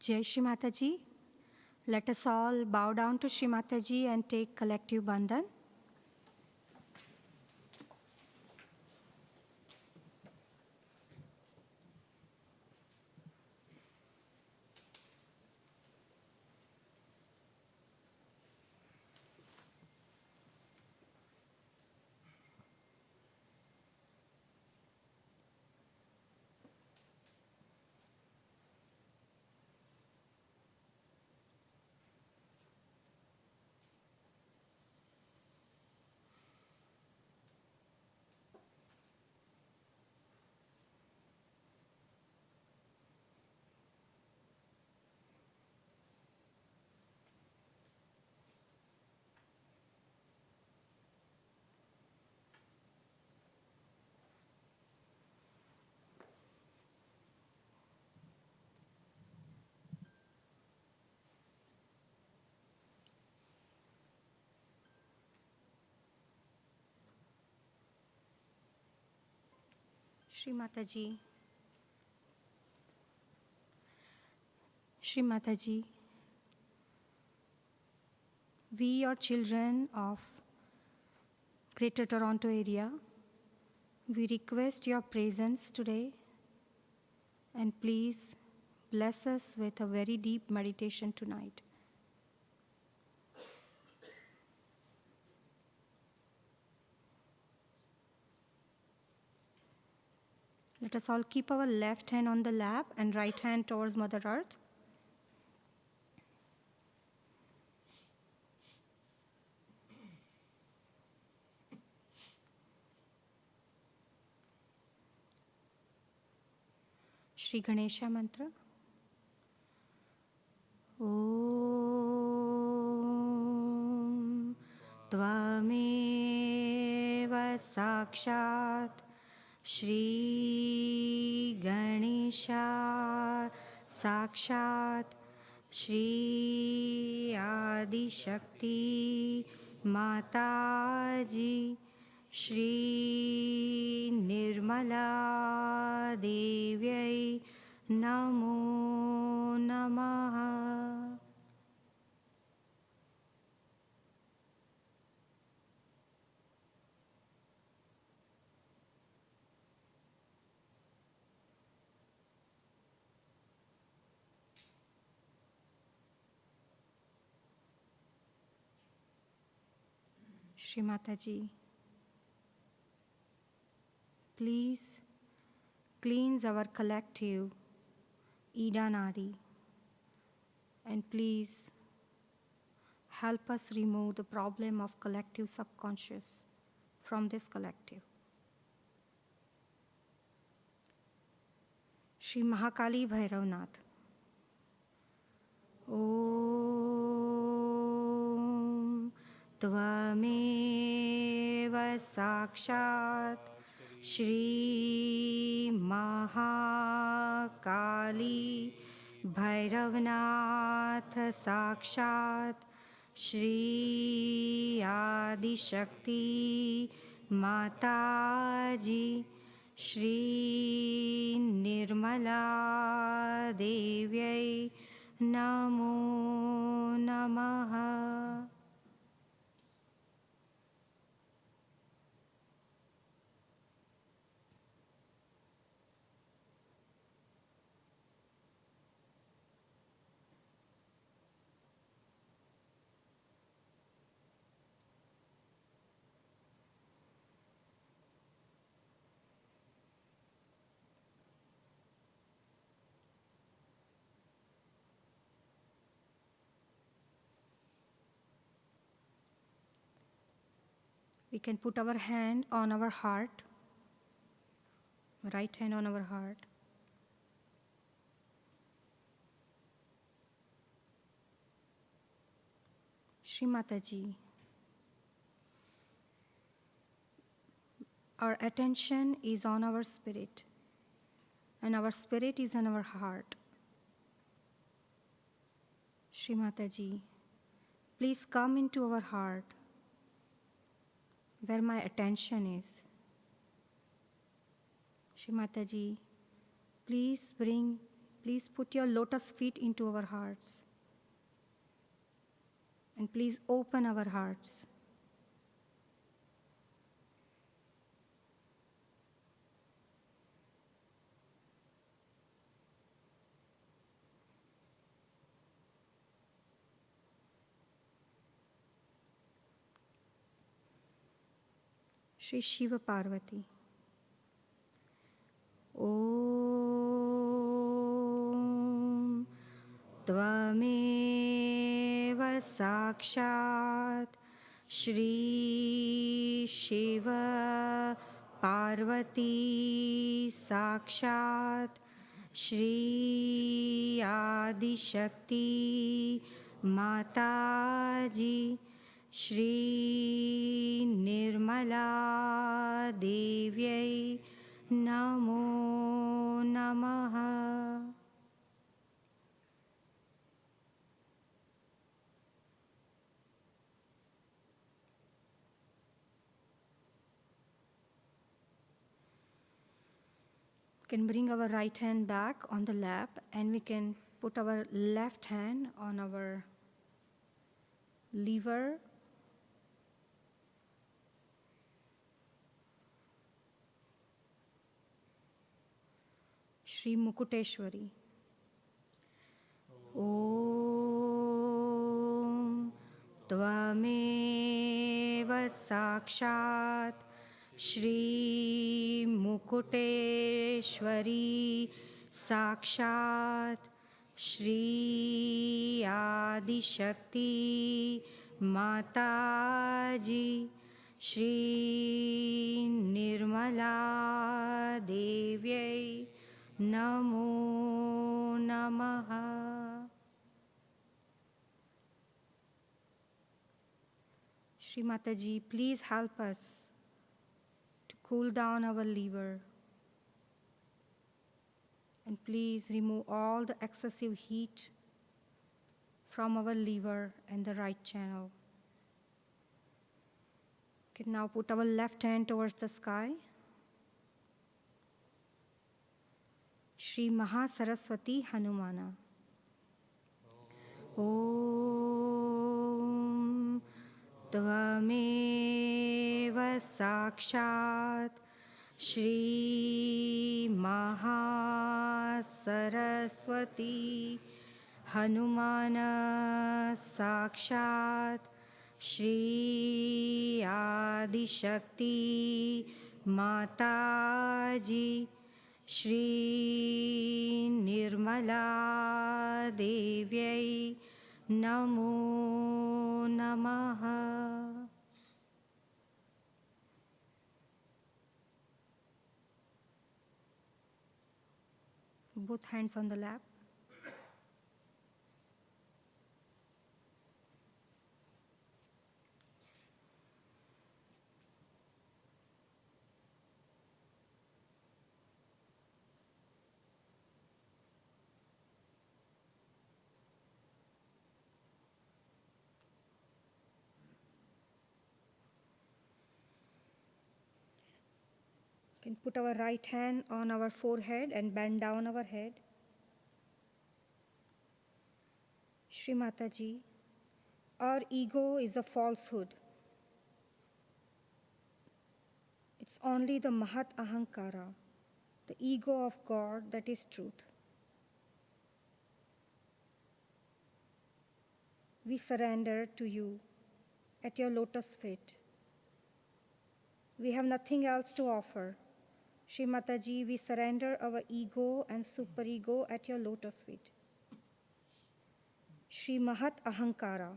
Jai Shri Mataji. Let us all bow down to Shri Mataji and take collective bandhan. Shri Mataji. Shri Mataji, we, your children of Greater Toronto Area, we request your presence today, and please bless us with a very deep meditation tonight. Let us all keep our left hand on the lap and right hand towards Mother Earth. Shri Ganesha Mantra. Om Tvameva Sakshat Shri Ganesha Sakshat Shri Adi Shakti Mataji Shri Nirmala Devyai Namo Namaha. Shri Mataji, please cleanse our collective Ida Nadi, and please help us remove the problem of collective subconscious from this collective. Shri Mahakali Bhairavnath. Om Tvameva Sakshat Shri Mahakali Bhairavnath Sakshat Shri Adi Shakti Mataji Shri Nirmala Devyai Namo Namaha. We can put our hand on our heart, right hand on our heart. Shri Mataji, our attention is on our spirit, and our spirit is in our heart. Shri Mataji, please come into our heart, where my attention is. Shri Mataji, please put your lotus feet into our hearts. And please open our hearts. Shri Shiva Parvati. Om Tvameva Sakshat Shri Shiva Parvati Sakshat Shri Adi Shakti Mataji Shri Nirmala Devyai Namo Namaha. Can bring our right hand back on the lap, and we can put our left hand on our liver. Shri Mukuteshwari. Om Tvameva Sakshat Shri Mukuteshwari Sakshat Shri Adi Shakti Mataji Shri Nirmala Devyai Namo Namaha. Shri Mataji, please help us to cool down our liver, and please remove all the excessive heat from our liver and the right channel. Okay, now put our left hand towards the sky. Shri Mahasaraswati Hanumana. Om Tvameva Sakshat Shri Mahasaraswati Hanumana Sakshat Shri Adi Shakti Mataji Shri Nirmala Devyai Namo Namaha. Both hands on the lap. Can put our right hand on our forehead and bend down our head. Shri Mataji, our ego is a falsehood. It's only the Mahat Ahankara, the ego of God, that is truth. We surrender to you at your lotus feet. We have nothing else to offer. Shri Mataji, we surrender our ego and superego at your lotus feet. Shri Mahat Ahankara.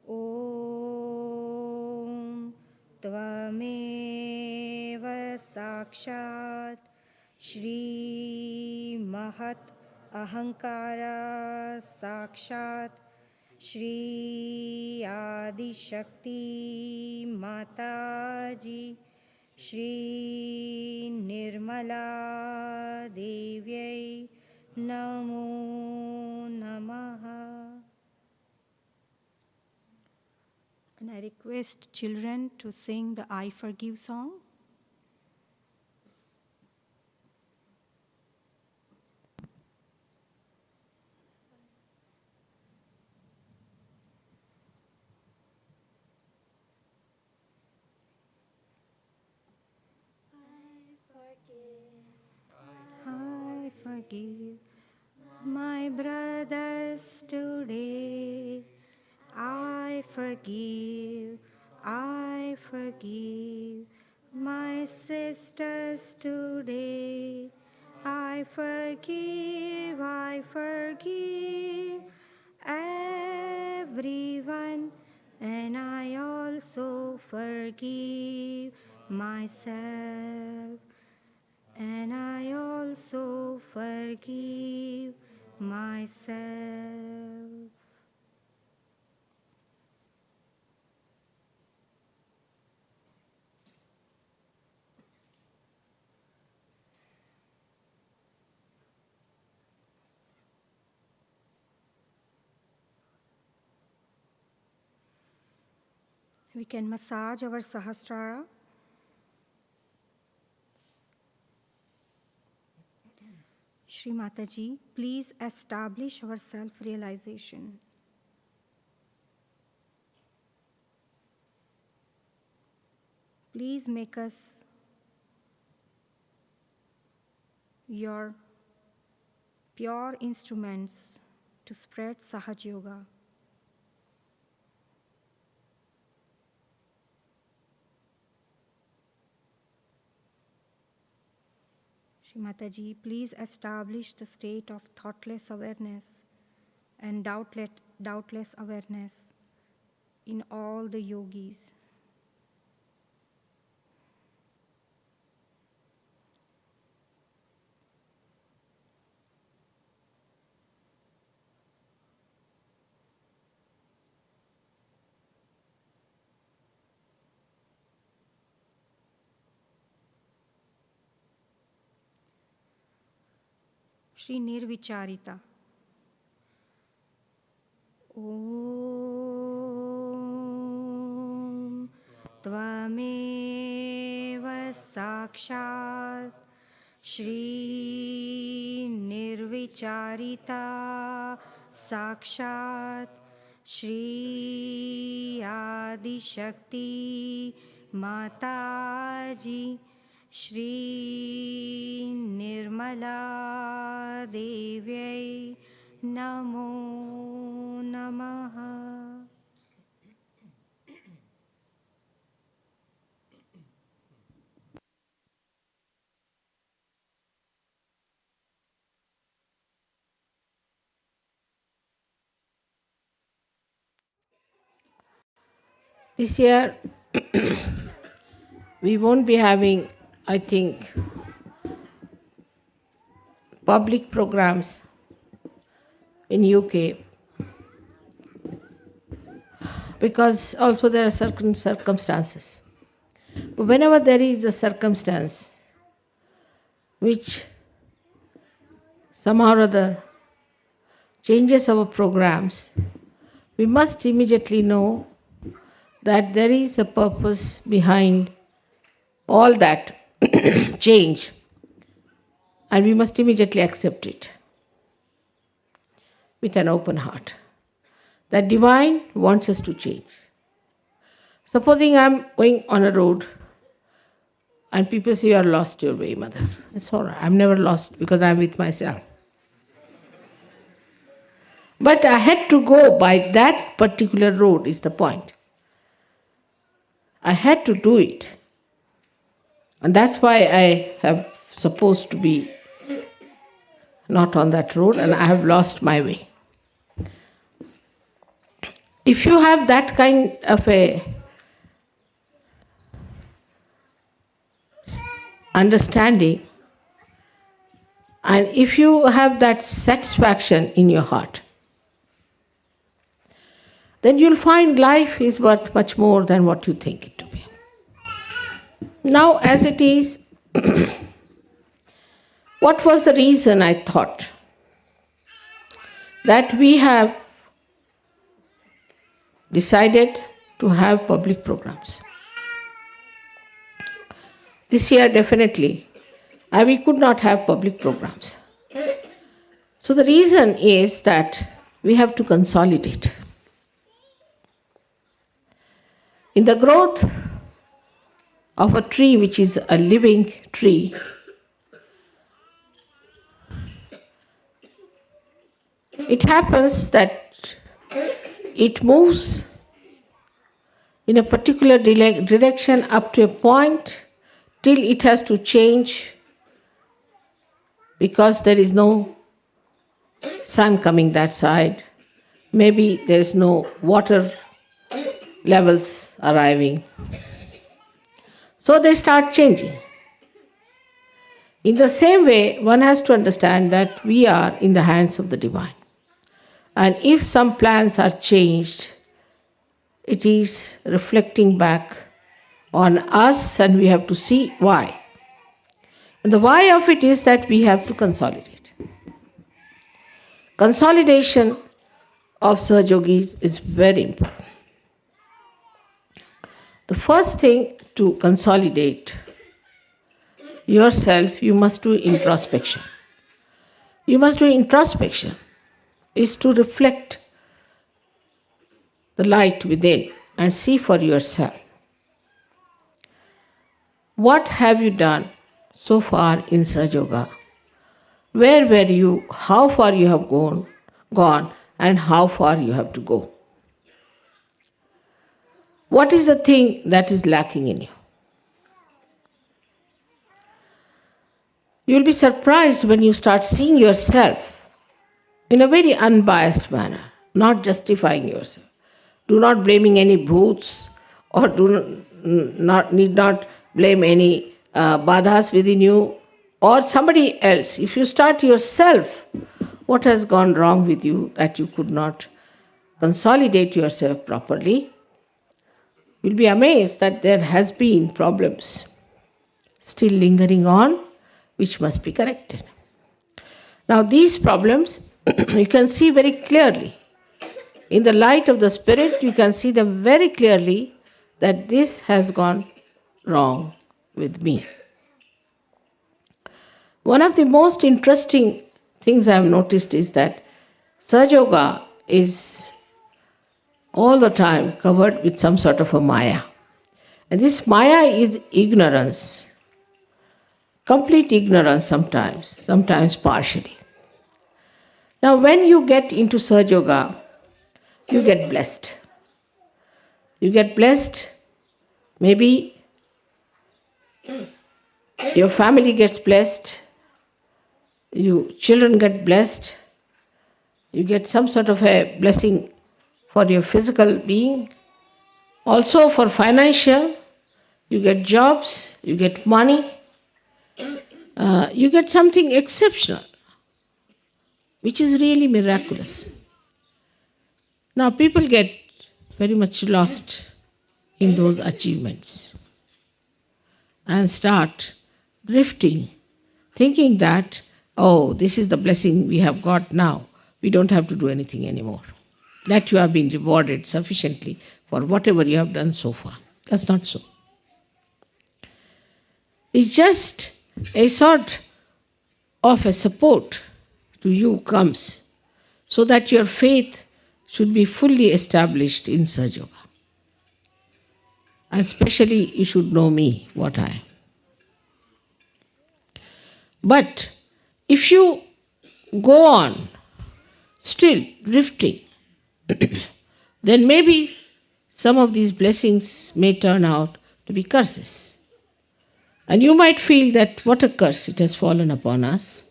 Om Tvameva Sakshat Shri Mahat Ahankara Sakshat Shri Adi Shakti Mataji Shri Nirmala Devyai Namo Namaha. And I request children to sing the I Forgive song. I forgive my brothers today. I forgive my sisters today. I forgive everyone, and I also forgive myself. And I also forgive myself. We can massage our Sahasrara. Shri Mataji, please establish our self-realization. Please make us your pure instruments to spread Sahaj Yoga. Shri Mataji, please establish the state of thoughtless awareness and doubtless awareness in all the yogis. Shri Nirvicharita. Om Tvameva Sakshat Shri Nirvicharita Sakshat Shri Adi Shakti Mataji Shri Nirmala Devyai Namo Namaha. This year, we won't be having, I think, public programs in UK because also there are certain circumstances. But whenever there is a circumstance which somehow or other changes our programs, we must immediately know that there is a purpose behind all that change, and we must immediately accept it with an open heart. That divine wants us to change. Supposing I'm going on a road and people say, you are lost your way, mother. It's all right. I'm never lost because I'm with myself. But I had to go by that particular road is the point. I had to do it. And that's why I have supposed to be not on that road and I have lost my way. If you have that kind of a understanding, and if you have that satisfaction in your heart, then you'll find life is worth much more than what you think it to be. Now, as it is, what was the reason I thought that we have decided to have public programs? This year, definitely, we could not have public programs. So the reason is that we have to consolidate. In the growth of a tree, which is a living tree, it happens that it moves in a particular direction up to a point till it has to change because there is no sun coming that side. Maybe there is no water levels arriving. So they start changing. In the same way, one has to understand that we are in the hands of the divine. And if some plans are changed, it is reflecting back on us and we have to see why. And the why of it is that we have to consolidate. Consolidation of Sahajogis is very important. The first thing to consolidate yourself, you must do introspection. you must do introspection, is to reflect the light within and see for yourself. What have you done so far in Sahaja Yoga? Where were you? How far you have gone, and how far you have to go? What is the thing that is lacking in you? You will be surprised when you start seeing yourself in a very unbiased manner, not justifying yourself. Do not blaming any bhoots, or need not blame any badhas within you or somebody else. If you start yourself, what has gone wrong with you that you could not consolidate yourself properly, you'll be amazed that there has been problems still lingering on, which must be corrected. Now these problems you can see very clearly. In the light of the Spirit, you can see them very clearly that this has gone wrong with me. One of the most interesting things I have noticed is that Sahaja Yoga is all the time covered with some sort of a maya. And this maya is ignorance. Complete ignorance sometimes partially. Now when you get into Sahaja Yoga, you get blessed. You get blessed, maybe your family gets blessed, you children get blessed, you get some sort of a blessing for your physical being, also for financial, you get jobs, you get money, you get something exceptional, which is really miraculous. Now people get very much lost in those achievements and start drifting, thinking that, oh, this is the blessing we have got now, we don't have to do anything anymore. That you have been rewarded sufficiently for whatever you have done so far. That's not so. It's just a sort of a support to you comes so that your faith should be fully established in Sahaja Yoga. And especially you should know me, what I am. But if you go on still drifting, then maybe some of these blessings may turn out to be curses. And you might feel that what a curse it has fallen upon us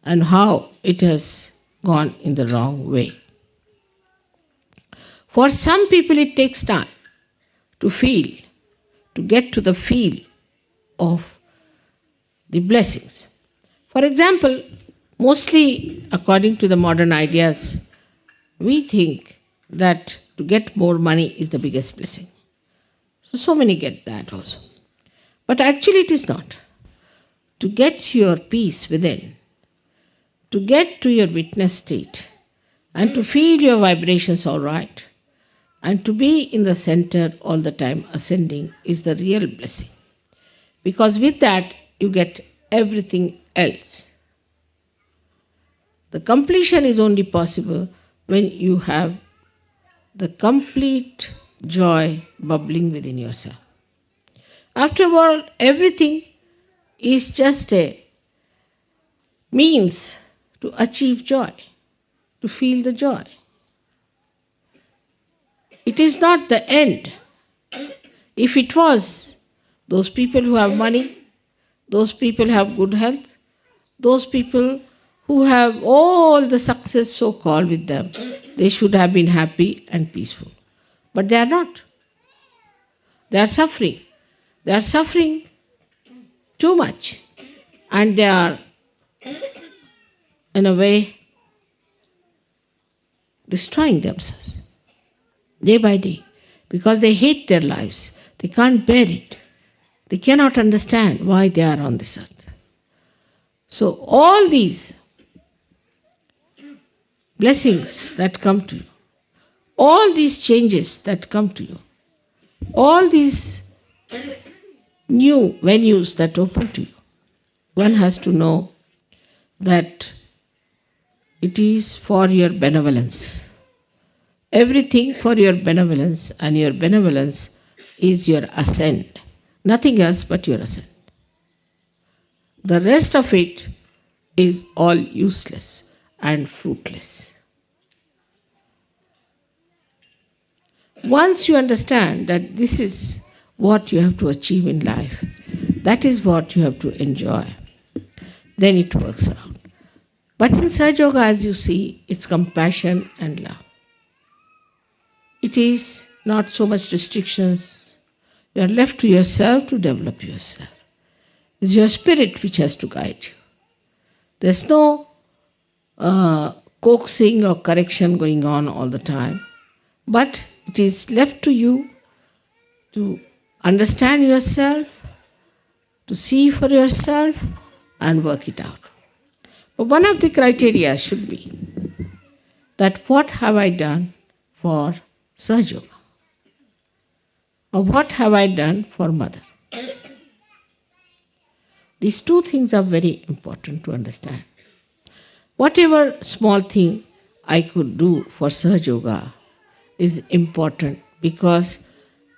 and how it has gone in the wrong way. For some people it takes time to get to the feel of the blessings. For example, mostly according to the modern ideas, we think that to get more money is the biggest blessing. So many get that also. But actually it is not. To get your peace within, to get to your witness state, and to feel your vibrations all right, and to be in the center all the time ascending is the real blessing. Because with that, you get everything else. The completion is only possible when you have the complete joy bubbling within yourself. After all, everything is just a means to achieve joy, to feel the joy. It is not the end. If it was, those people who have money, those people who have good health, those people who have all the success so-called with them, they should have been happy and peaceful. But they are not. They are suffering. They are suffering too much. And they are, in a way, destroying themselves day by day because they hate their lives. They can't bear it. They cannot understand why they are on this earth. So all these blessings that come to you, all these changes that come to you, all these new venues that open to you, one has to know that it is for your benevolence. Everything for your benevolence, and your benevolence is your ascent. Nothing else but your ascent. The rest of it is all useless and fruitless. Once you understand that this is what you have to achieve in life, that is what you have to enjoy, then it works out. But in Sahaja Yoga, as you see, it's compassion and love. It is not so much restrictions. You are left to yourself to develop yourself. It's your spirit which has to guide you. There's no coaxing or correction going on all the time. But it is left to you to understand yourself, to see for yourself, and work it out. But one of the criteria should be that what have I done for Sahaja Yoga? Or what have I done for Mother? These two things are very important to understand. Whatever small thing I could do for Sahaja Yoga is important, because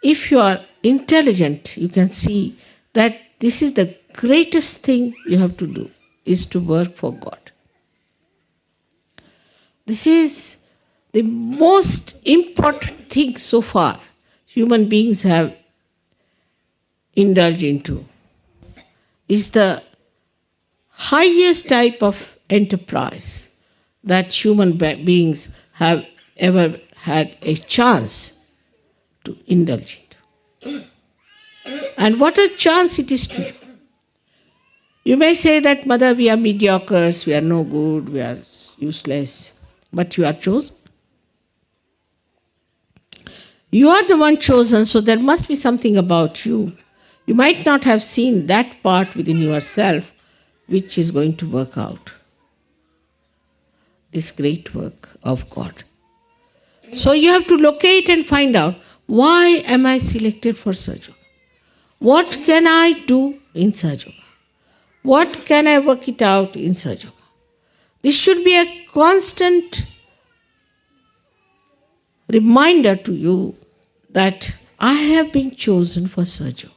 if you are intelligent, you can see that this is the greatest thing you have to do, is to work for God. This is the most important thing so far human beings have indulged into. Is the highest type of enterprise that human beings have ever had a chance to indulge into. And what a chance it is to you. You may say that, Mother, we are mediocres, we are no good, we are useless, but you are chosen. You are the one chosen, so there must be something about you. You might not have seen that part within yourself which is going to work out this great work of God. So you have to locate and find out, why am I selected for Sahaja Yoga? What can I do in Sahaja Yoga? What can I work it out in Sahaja Yoga? This should be a constant reminder to you that I have been chosen for Sahaja Yoga.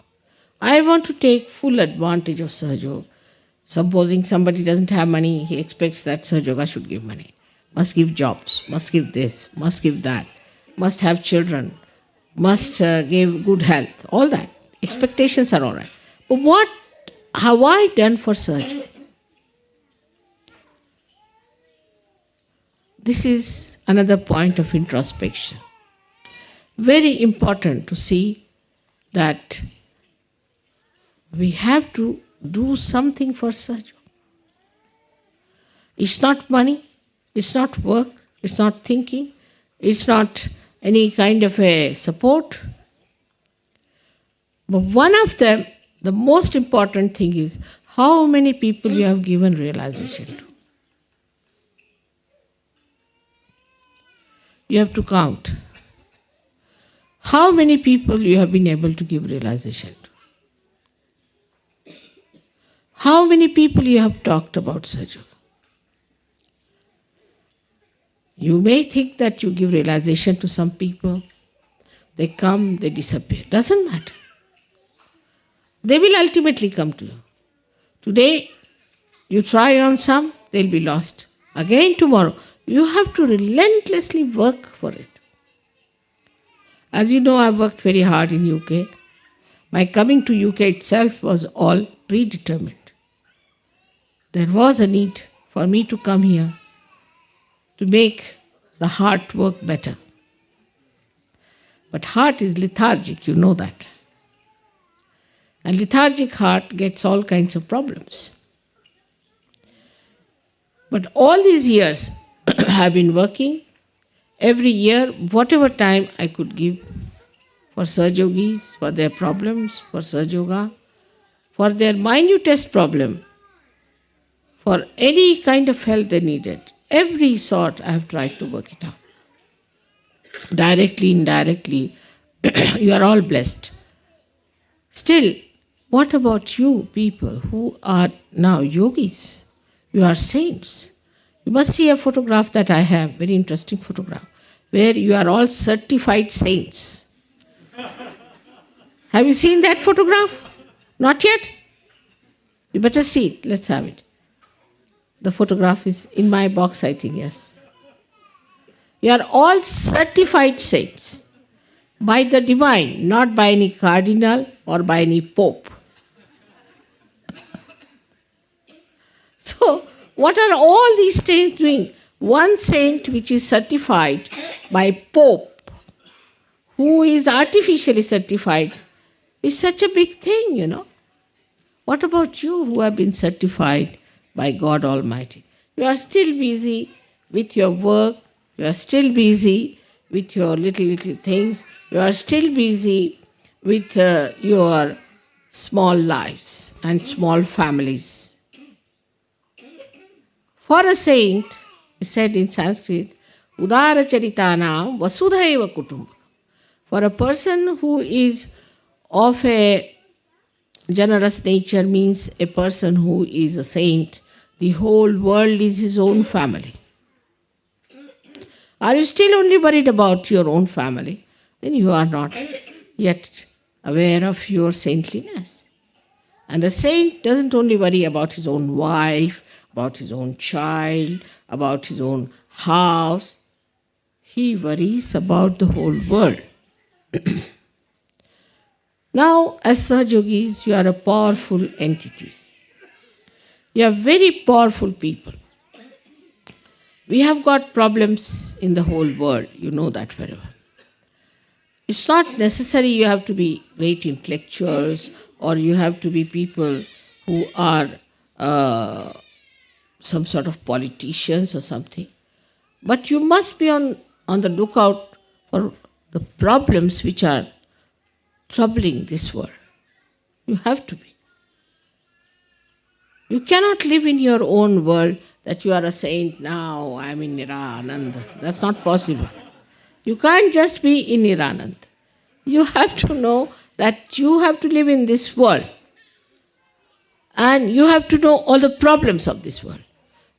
I want to take full advantage of Sahaja Yoga. Supposing somebody doesn't have money, he expects that Sahaja Yoga should give money. Must give jobs, must give this, must give that, must have children, must give good health, all that. Expectations are all right. But what have I done for Sahaja Yoga? This is another point of introspection. Very important to see that we have to do something for Sahaja Yoga. It's not money, it's not work, it's not thinking, it's not any kind of a support. But one of them, the most important thing is how many people you have given realization to. You have to count how many people you have been able to give realization to. How many people you have talked about Sahaja Yoga. You may think that you give realization to some people. They come, they disappear. Doesn't matter. They will ultimately come to you. Today, you try on some, they'll be lost. Again tomorrow. You have to relentlessly work for it. As you know, I've worked very hard in UK. My coming to UK itself was all predetermined. There was a need for me to come here to make the heart work better. But heart is lethargic, you know that. And lethargic heart gets all kinds of problems. But all these years I've been working. Every year, whatever time I could give for Sahaja Yogis, for their problems, for Sahaja Yoga, for their minutest problem, for any kind of help they needed. Every sort I have tried to work it out. Directly, indirectly, you are all blessed. Still, what about you people who are now yogis? You are saints. You must see a photograph that I have, very interesting photograph, where you are all certified saints. Have you seen that photograph? Not yet? You better see it. Let's have it. The photograph is in my box, I think, yes. You are all certified saints by the divine, not by any cardinal or by any pope. So, what are all these saints doing? One saint which is certified by pope, who is artificially certified, is such a big thing, you know. What about you who have been certified by God Almighty? You are still busy with your work, you are still busy with your little things, you are still busy with your small lives and small families. For a saint, it said in Sanskrit, Udara Charitanam Vasudhaiva Kutumbakam. For a person who is of a generous nature, means a person who is a saint, the whole world is his own family. Are you still only worried about your own family? Then you are not yet aware of your saintliness. And a saint doesn't only worry about his own wife, about his own child, about his own house. He worries about the whole world. Now, as Sahajogis, you are a powerful entities. You are very powerful people. We have got problems in the whole world. You know that very well. It's not necessary you have to be great intellectuals or you have to be people who are some sort of politicians or something. But you must be on the lookout for the problems which are troubling this world. You have to be. You cannot live in your own world that you are a saint now, I am in Niranand. That's not possible. You can't just be in Niranand. You have to know that you have to live in this world. And you have to know all the problems of this world.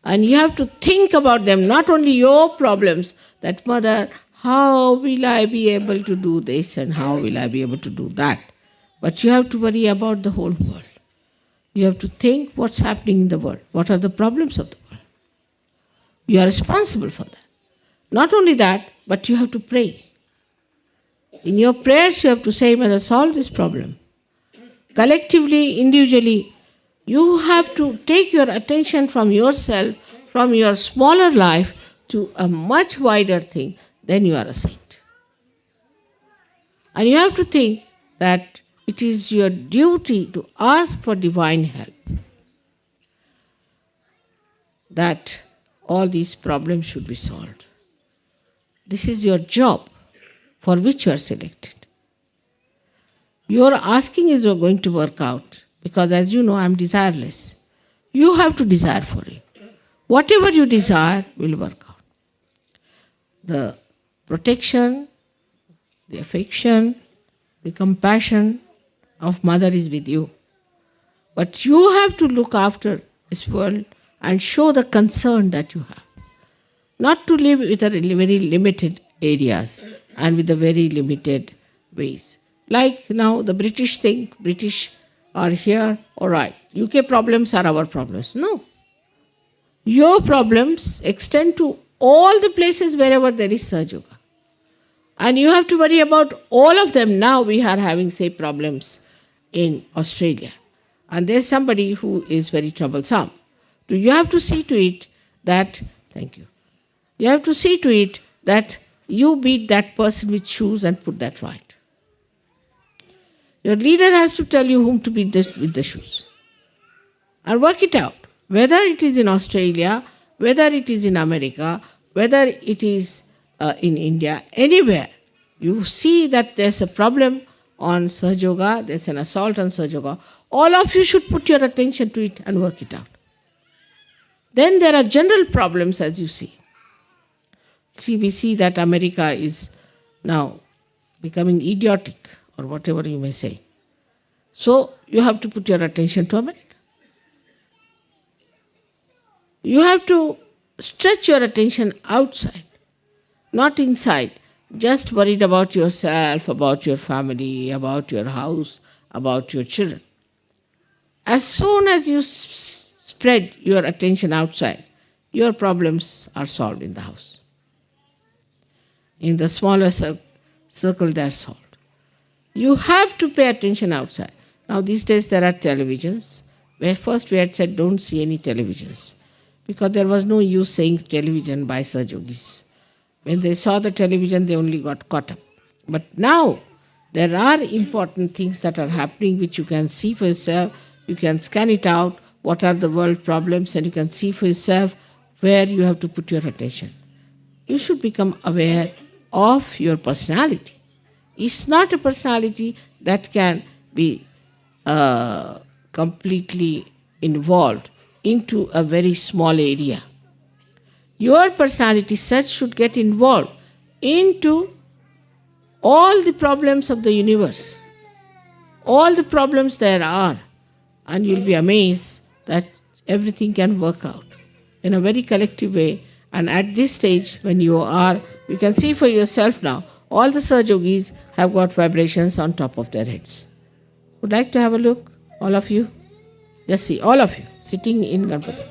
And you have to think about them, not only your problems, that mother, how will I be able to do this and how will I be able to do that? But you have to worry about the whole world. You have to think what's happening in the world. What are the problems of the world? You are responsible for that. Not only that, but you have to pray. In your prayers, you have to say, Mother, solve this problem. Collectively, individually, you have to take your attention from yourself, from your smaller life, to a much wider thing. Then you are a saint. And you have to think that it is your duty to ask for divine help. That all these problems should be solved. This is your job for which you are selected. Your asking is going to work out because, as you know, I am desireless. You have to desire for it. Whatever you desire will work out. The protection, the affection, the compassion of Mother is with you. But you have to look after this world and show the concern that you have. Not to live with a very limited areas and with the very limited ways. Like now the British think, British are here, all right. UK problems are our problems. No. Your problems extend to all the places wherever there is Sahaja Yoga. And you have to worry about all of them. Now we are having, say, problems in Australia. And there's somebody who is very troublesome. So you have to see to it that, thank you, you have to see to it that you beat that person with shoes and put that right. Your leader has to tell you whom to beat with the shoes. And work it out. Whether it is in Australia, whether it is in America, whether it is in India, anywhere, you see that there's a problem on Sahaja Yoga, there's an assault on Sahaja Yoga, all of you should put your attention to it and work it out. Then there are general problems, as you see. See, we see that America is now becoming idiotic, or whatever you may say. So you have to put your attention to America. You have to stretch your attention outside, not inside. Just worried about yourself, about your family, about your house, about your children. As soon as you spread your attention outside, your problems are solved in the house. In the smaller circle, they are solved. You have to pay attention outside. Now, these days there are televisions, where first we had said don't see any televisions, because there was no use saying television by Saj Yogis. When they saw the television, they only got caught up. But now, there are important things that are happening which you can see for yourself. You can scan it out, what are the world problems, and you can see for yourself where you have to put your attention. You should become aware of your personality. It's not a personality that can be completely involved into a very small area. Your personality such should get involved into all the problems of the universe, all the problems there are, and you'll be amazed that everything can work out in a very collective way. And at this stage, when you can see for yourself now, all the Saj Yogis have got vibrations on top of their heads. Would like to have a look, all of you? Just see, all of you, sitting in Ganpati.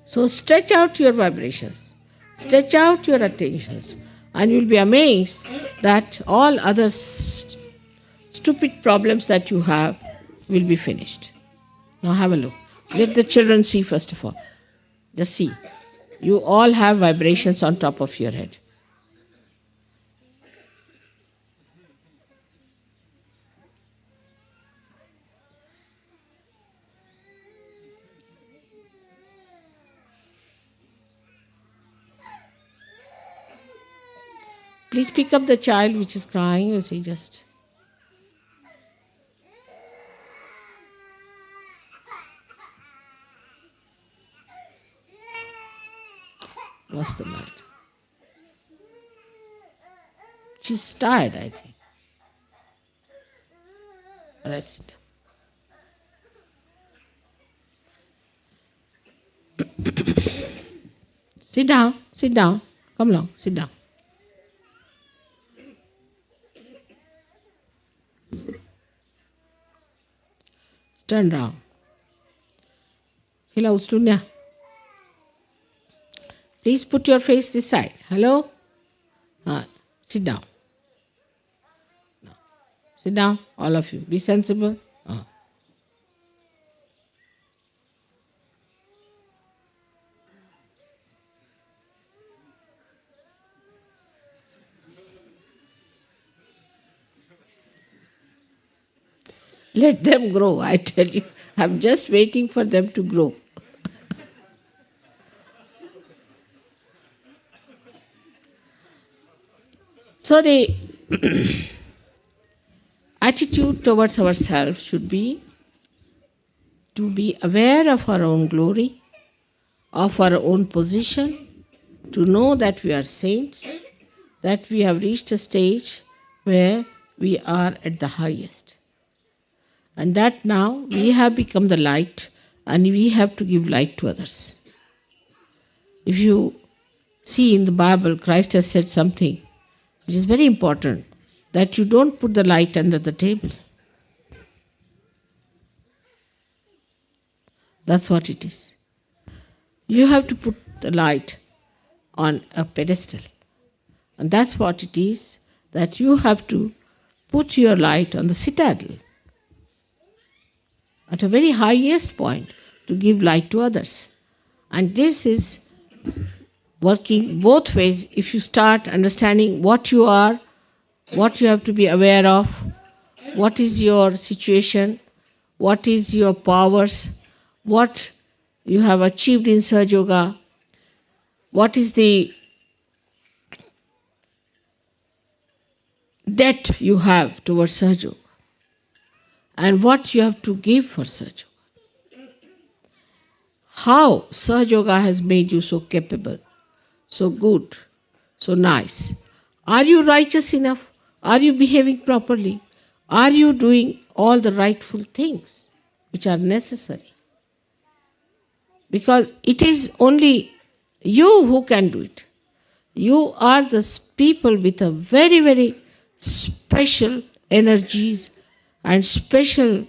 So stretch out your vibrations, stretch out your attentions, and you'll be amazed that all other stupid problems that you have will be finished. Now have a look. Let the children see first of all. Just see. You all have vibrations on top of your head. Please pick up the child which is crying. You see, just. What's the matter? She's tired, I think. All right, sit down. Sit down, sit down. Come along, sit down. Turn round. Hello, Stunya. Please put your face this side. Hello? Sit down. No. Sit down, all of you. Be sensible. Let them grow, I tell you. I'm just waiting for them to grow. So the attitude towards ourselves should be to be aware of our own glory, of our own position, to know that we are saints, that we have reached a stage where we are at the highest. And that now we have become the light and we have to give light to others. If you see in the Bible, Christ has said something which is very important, that you don't put the light under the table. That's what it is. You have to put the light on a pedestal. And that's what it is, that you have to put your light on the citadel, at a very highest point, to give light to others. And this is working both ways. If you start understanding what you are, what you have to be aware of, what is your situation, what is your powers, what you have achieved in Saj Yoga, what is the debt you have towards Saj Yoga, and what you have to give for Saj Yoga. How Saj Yoga has made you so capable, so good, so nice. Are you righteous enough? Are you behaving properly? Are you doing all the rightful things which are necessary? Because it is only you who can do it. You are the people with a very, very special energies and special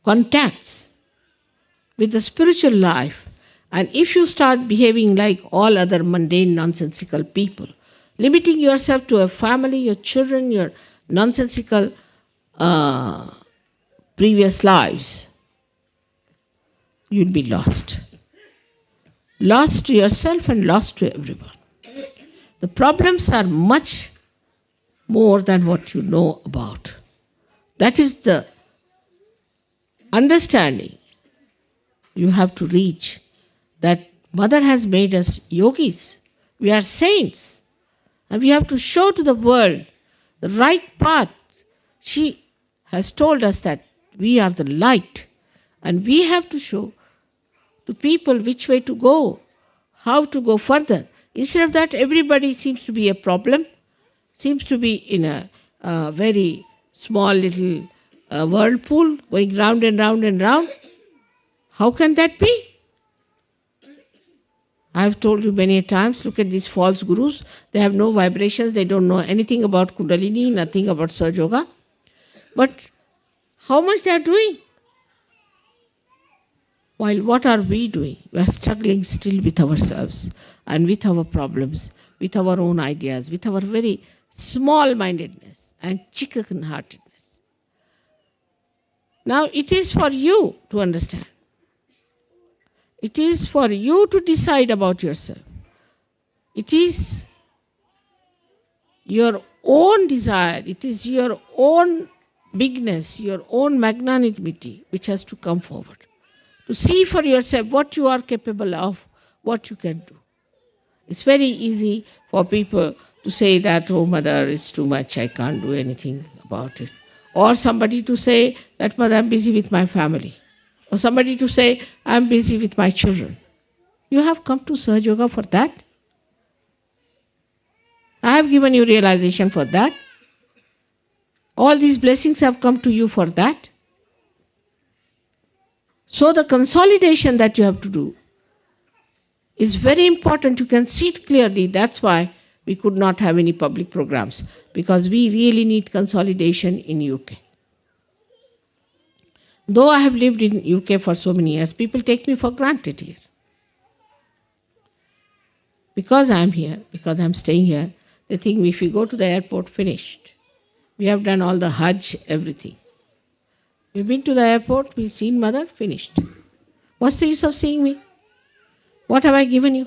contacts with the spiritual life. And if you start behaving like all other mundane, nonsensical people, limiting yourself to a family, your children, your nonsensical previous lives, you'll be lost. Lost to yourself and lost to everyone. The problems are much more than what you know about. That is the understanding you have to reach, that Mother has made us yogis. We are saints. And we have to show to the world the right path. She has told us that we are the light. And we have to show to people which way to go, how to go further. Instead of that, everybody seems to be a problem, seems to be in a very small little whirlpool going round and round and round. How can that be? I've told you many times, look at these false gurus. They have no vibrations. They don't know anything about Kundalini, nothing about Sahaja Yoga. But how much they are doing? While what are we doing? We are struggling still with ourselves and with our problems, with our own ideas, with our very small-mindedness and chicken-heartedness. Now it is for you to understand. It is for you to decide about yourself. It is your own desire, it is your own bigness, your own magnanimity which has to come forward. To see for yourself what you are capable of, what you can do. It's very easy for people to say that, oh Mother, it's too much, I can't do anything about it. Or somebody to say that, Mother, I'm busy with my family. Or somebody to say, I'm busy with my children. You have come to Sahaja Yoga for that. I have given you realization for that. All these blessings have come to you for that. So the consolidation that you have to do is very important. You can see it clearly. That's why we could not have any public programs, because we really need consolidation in UK. Though I have lived in UK for so many years, people take me for granted here. Because I am here, because I am staying here, they think if we go to the airport, finished. We have done all the Hajj, everything. We've been to the airport, we've seen Mother, finished. What's the use of seeing me? What have I given you?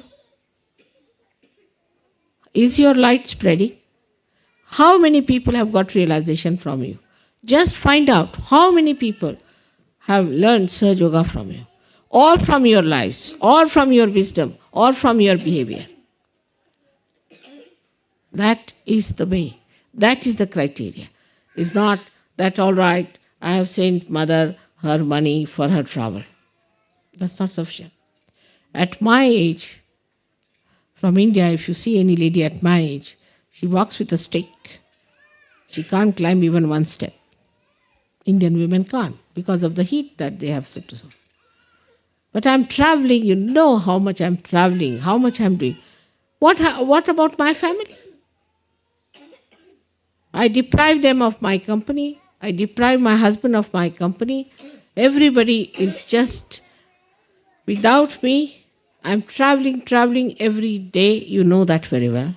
Is your light spreading? How many people have got realization from you? Just find out how many people have learned Sahaja Yoga from you, or from your lives, or from your wisdom, or from your behavior. That is the way. That is the criteria. It's not that, all right, I have sent Mother her money for her travel. That's not sufficient. At my age, from India, if you see any lady at my age, she walks with a stick. She can't climb even one step. Indian women can't because of the heat that they have to suffer. But I'm traveling, you know how much I'm traveling, how much I'm doing. What about my family? I deprive them of my company. I deprive my husband of my company. Everybody is just without me. I'm traveling every day. You know that very well.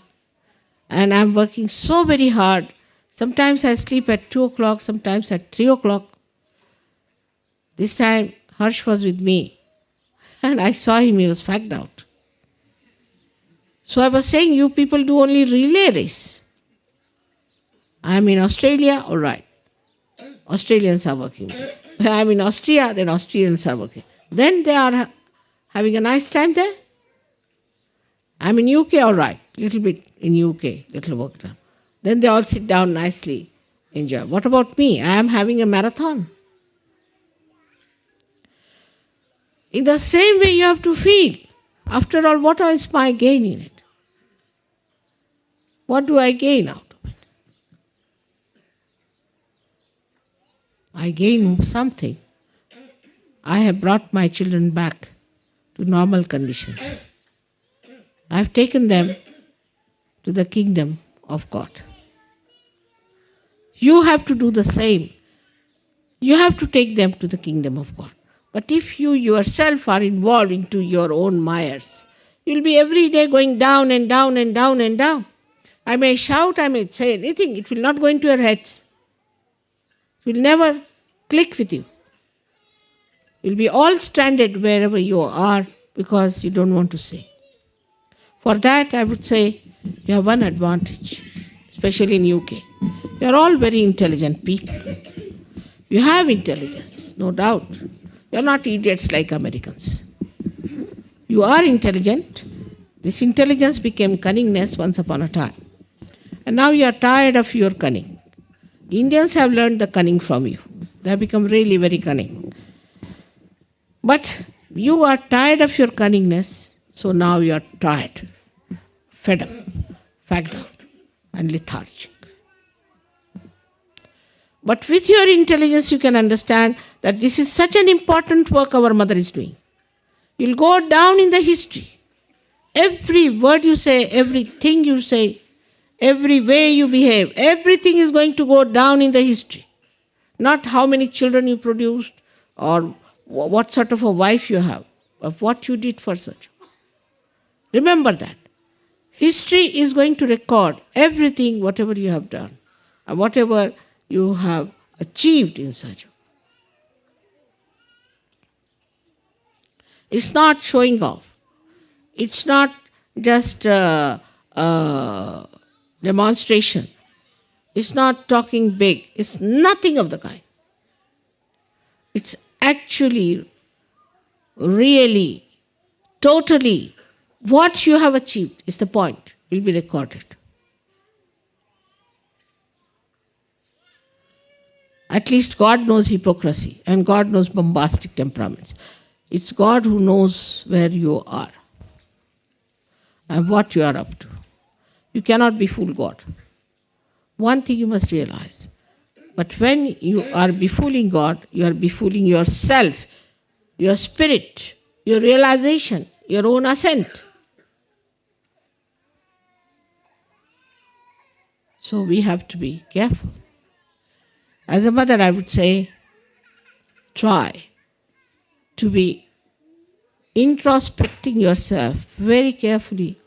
And I'm working so very hard. Sometimes I sleep at 2 o'clock, sometimes at 3 o'clock. This time, Harsh was with me. And I saw him, he was fagged out. So I was saying, you people do only relay race. I'm in Australia, all right. Australians are working. I'm in Austria, then Austrians are working. Then they are having a nice time there. I'm in UK, all right. Little bit in UK, little work done. Then they all sit down nicely, enjoy. What about me? I am having a marathon. In the same way you have to feel. After all, what is my gain in it? What do I gain out of it? I gain something. I have brought my children back to normal conditions. I've taken them to the kingdom of God. You have to do the same. You have to take them to the kingdom of God. But if you yourself are involved into your own mires, you'll be every day going down and down and down and down. I may shout, I may say anything, it will not go into your heads. It will never click with you. You'll be all stranded wherever you are because you don't want to say. For that, I would say you have one advantage, especially in UK. You are all very intelligent people. You have intelligence, no doubt. You are not idiots like Americans. You are intelligent. This intelligence became cunningness once upon a time. And now you are tired of your cunning. Indians have learned the cunning from you. They have become really very cunning. But you are tired of your cunningness, so now you are tired, fed up, fagged out, and lethargic. But with your intelligence, you can understand that this is such an important work our mother is doing. You'll go down in the history. Every word you say, everything you say, every way you behave, everything is going to go down in the history. Not how many children you produced or what sort of a wife you have, but what you did for such. Remember that. History is going to record everything, whatever you have done, and whatever you have achieved in such. It's not showing off. It's not just demonstration. It's not talking big. It's nothing of the kind. It's actually, really, totally, what you have achieved is the point. Will be recorded. At least God knows hypocrisy and God knows bombastic temperaments. It's God who knows where you are and what you are up to. You cannot befool God. One thing you must realize. But when you are befooling God, you are befooling yourself, your spirit, your realization, your own ascent. So we have to be careful. As a mother, I would say, try to be introspecting yourself very carefully.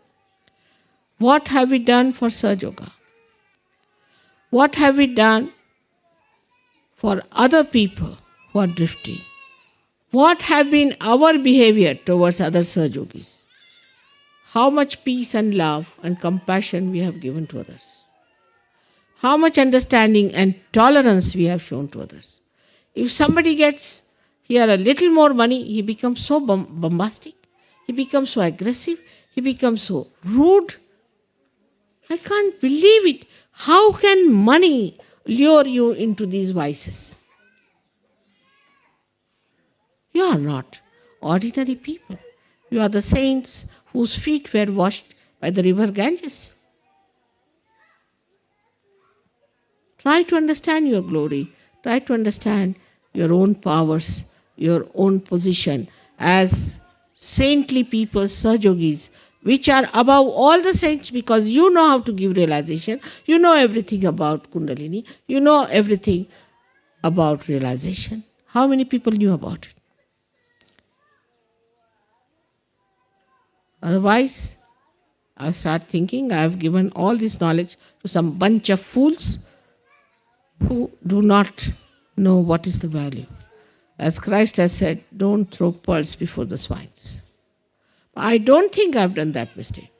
What have we done for Sahaja Yoga? What have we done for other people who are drifting? What have been our behavior towards other Sahaja Yogis? How much peace and love and compassion we have given to others? How much understanding and tolerance we have shown to others? If somebody gets here a little more money, he becomes so bombastic, he becomes so aggressive, he becomes so rude. I can't believe it. How can money lure you into these vices? You are not ordinary people. You are the saints whose feet were washed by the river Ganges. Try to understand your glory. Try to understand your own powers, your own position as saintly people, Sahaja Yogis, which are above all the saints because you know how to give realization. You know everything about Kundalini. You know everything about realization. How many people knew about it? Otherwise, I'll start thinking I have given all this knowledge to some bunch of fools who do not know what is the value. As Christ has said, don't throw pearls before the swines. I don't think I have done that mistake.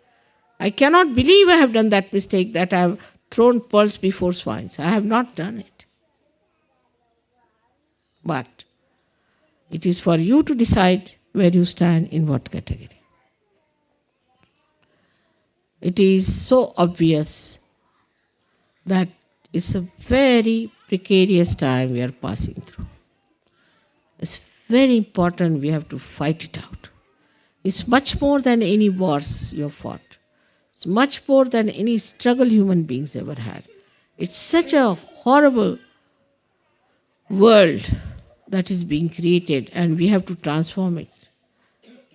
I cannot believe I have done that mistake that I have thrown pearls before swines. I have not done it. But it is for you to decide where you stand in what category. It is so obvious that it's a very precarious time we are passing through. It's very important we have to fight it out. It's much more than any wars you have fought. It's much more than any struggle human beings ever had. It's such a horrible world that is being created and we have to transform it.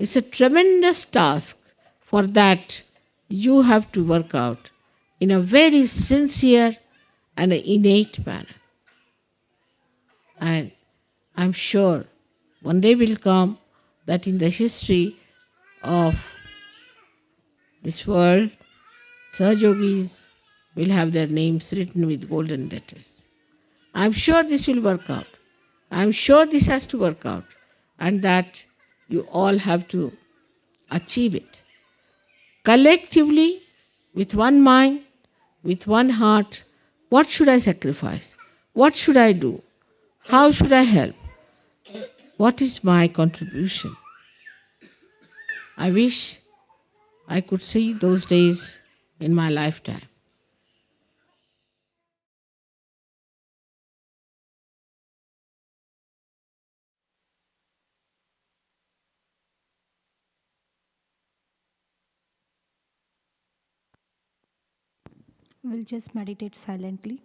It's a tremendous task. For that, you have to work out in a very sincere and innate manner. And I'm sure one day will come that in the history of this world, Sahajogis will have their names written with golden letters. I'm sure this will work out. I'm sure this has to work out, and that you all have to achieve it. Collectively, with one mind, with one heart, what should I sacrifice? What should I do? How should I help? What is my contribution? I wish I could see those days in my lifetime. We'll just meditate silently.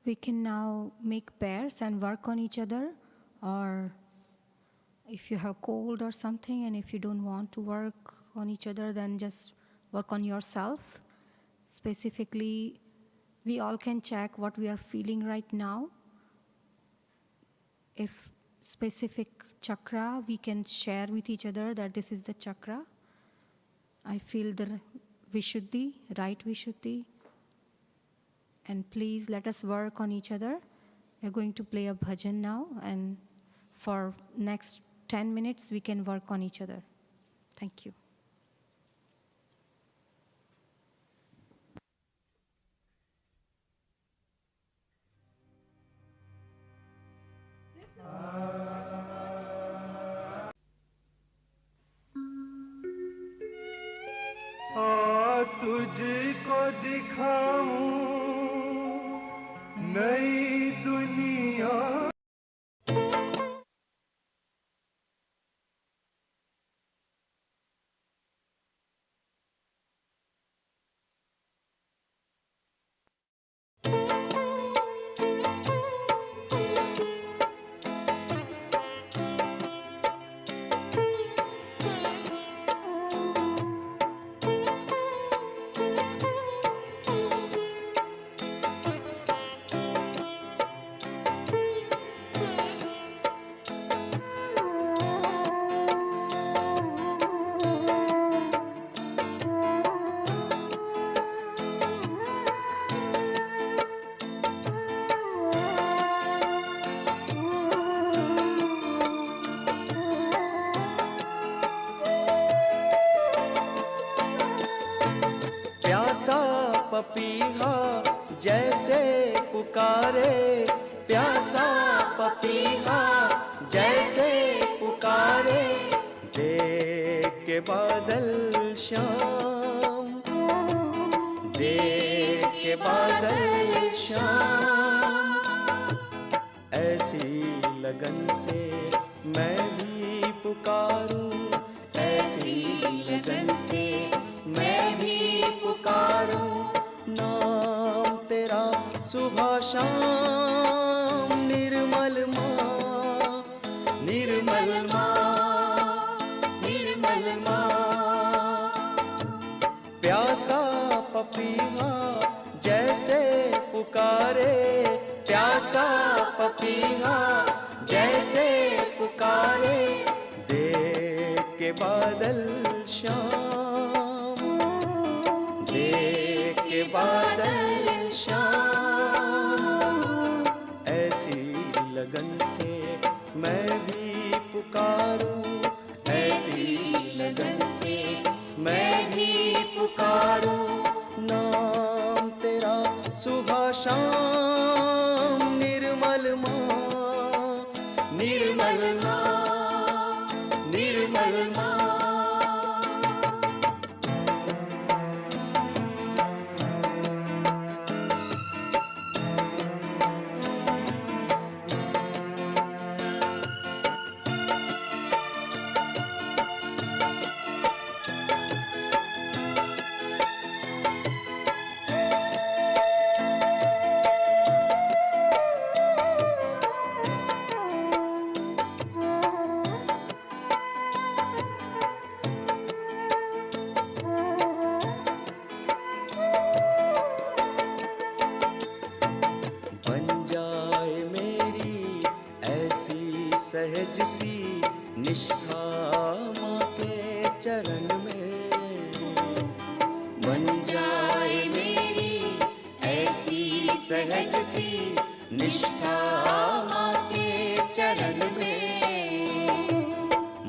We can now make pairs and work on each other, or if you have cold or something and if you don't want to work on each other, then just work on yourself. Specifically, we all can check what we are feeling right now. If specific chakra, we can share with each other that this is the chakra. I feel the Vishuddhi, right Vishuddhi. And please let us work on each other. We're going to play a bhajan now, and for next 10 minutes we can work on each other. Thank you. तुझको दिखाऊं नई दुनिया। प्यासा पपीहा जैसे पुकारे, प्यासा पपीहा जैसे पुकारे, देख के बादल शाम, देख के बादल शाम। ऐसी लगन से मैं भी पुकारूं, ऐसी लगन से मैं भी पुकारूं, नाम तेरा सुबह शाम। निर्मल माँ, निर्मल माँ, निर्मल माँ। प्यासा पपीहा जैसे पुकारे, प्यासा पपीहा जैसे पुकारे, देख के बादल शाम, देख के बादल शाम। ऐसी लगन से मैं भी पुकारूं, ऐसी लगन से मैं भी पुकारूं, नाम तेरा सुबह शाम। निर्मल माँ, निर्मल माँ, निर्मल माँ। सहज सी निष्ठा माँ के चरण में, बन जाए मेरी ऐसी सहज सी निष्ठा माँ के चरण में।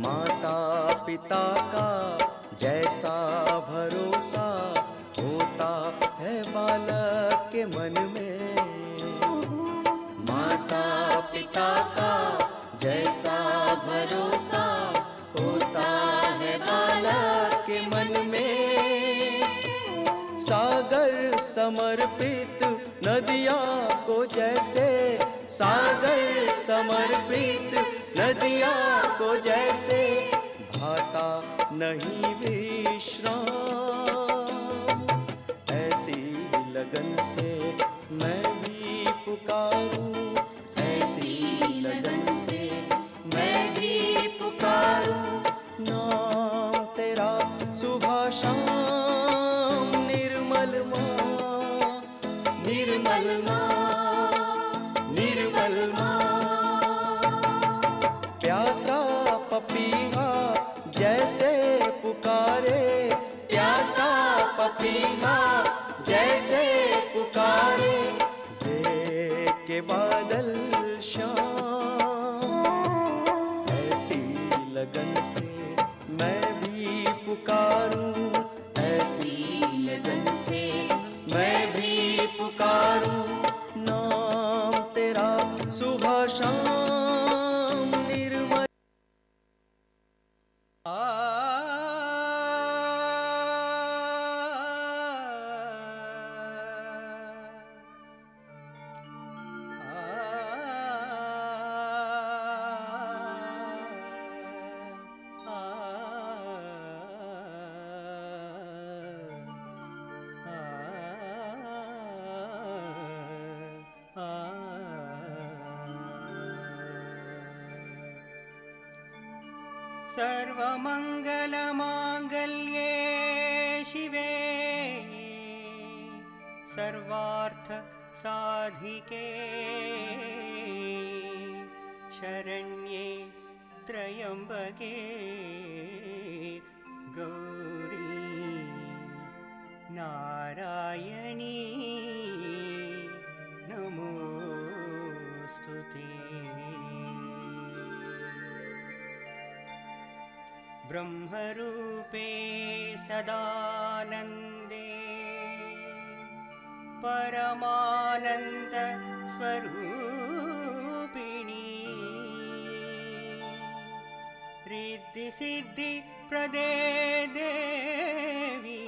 माता पिता का जैसा भरोसा होता है बालक के मन में, माता पिता का जैसा भरोसा होता है बालक के मन में। सागर समर्पित नदियाँ को जैसे, सागर समर्पित नदियाँ को जैसे, भाता नहीं विश्राम। ऐसी लगन से मैं भी पुकारूं, ऐसी लगन से मैं भी पुकारूं। नाम तेरा सुबह शाम निर्मल माँ, निर्मल माँ, निर्मल माँ। प्यासा पपीहा जैसे पुकारे, प्यासा पपीहा जैसे पुकारे, देख के बादल शाम, ऐसी लगन से मैं भी पुकारूं, ऐसी लगन से मैं भी पुकारूं। नाम तेरा सुबह शाम निर्मल। सर्वमङ्गलमाङ्गल्ये शिवे सर्वार्थ साधिके शरण्ये त्र्यम्बके गौरी नारायणी नमोस्तुते। ब्रह्मरूपे सदानन्दे परमानन्द स्वरूपिणी रिद्धि सिद्धि प्रदे देवी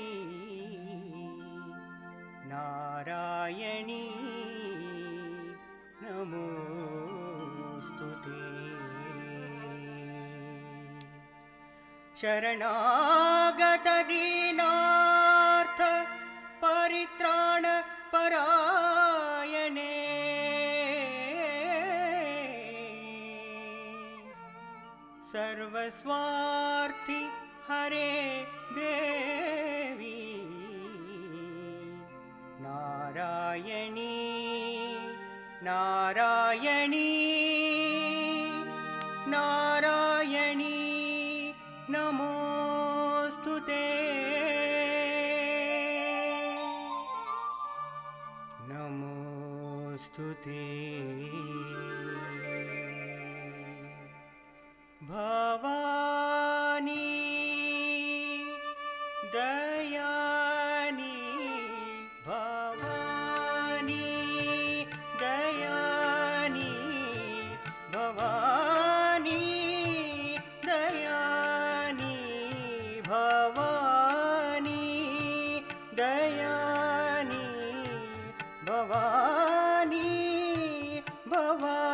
नारायणी नमोस्तुते। शरणागत दीनार्थ परित्राण परायणे सर्वस्वार्थी हरे देवी नारायणी नारायणी नारायणी नमोस्तुते नमोस्तुते। भवानी दयानी भवानी दयानी भवानी दयानी भवानी दयानी भवानी भवानी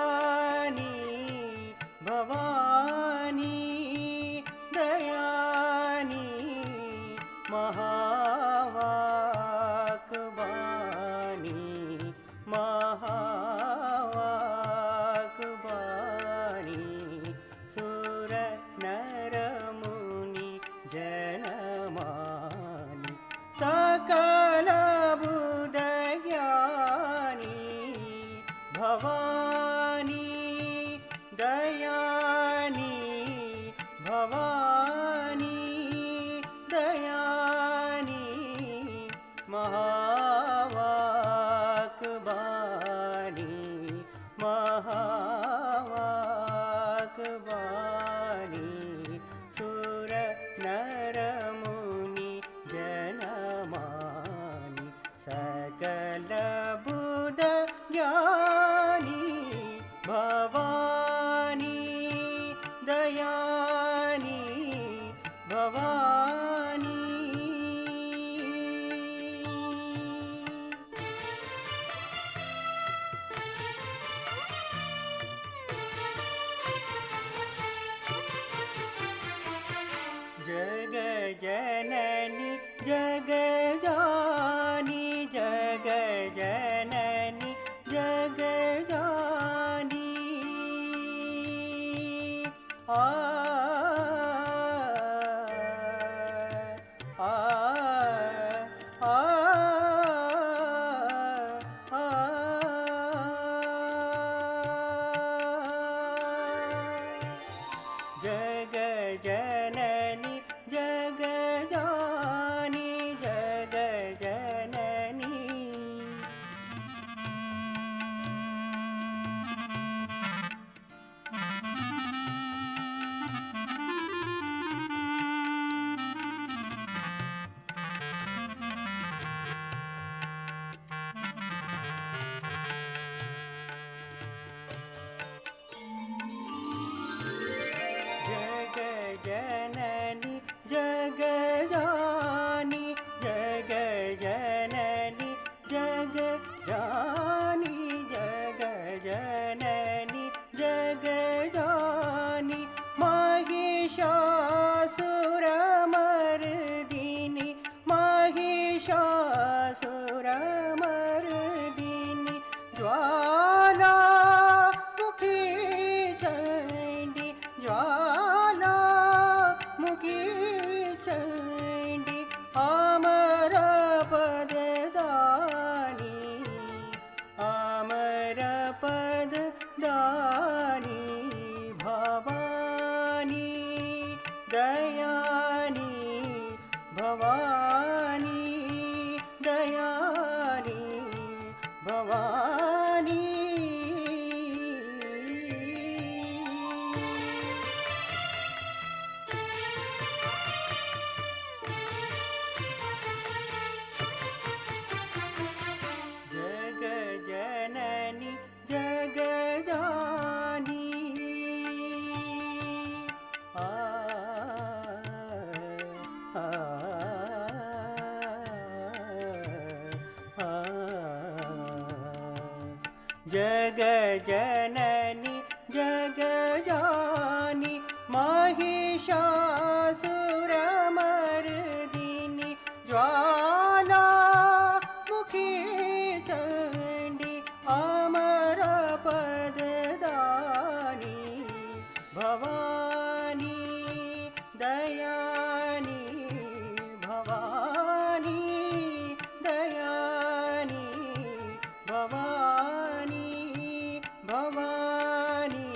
जग जननी जग जानी जग जननी जग जननी जग जानी जग जननी जग जानी जग जननी जग जानी महिषासुरमर्दिनी महिषासुरमर्दिनी ज्वाला मुखी चंडी ज्वाला मुखी चंडी अमर पददानी अमर पददानी भवानी दयानी भवानी दयानी भवानी जग जननी जग जानी आ आ आ जग जननी जग जानी महिषासुरमर्दिनी ज्वाला मुखी चंडी अमर पददानी भवानी दयानी भवानी दयानी भवानी भवानी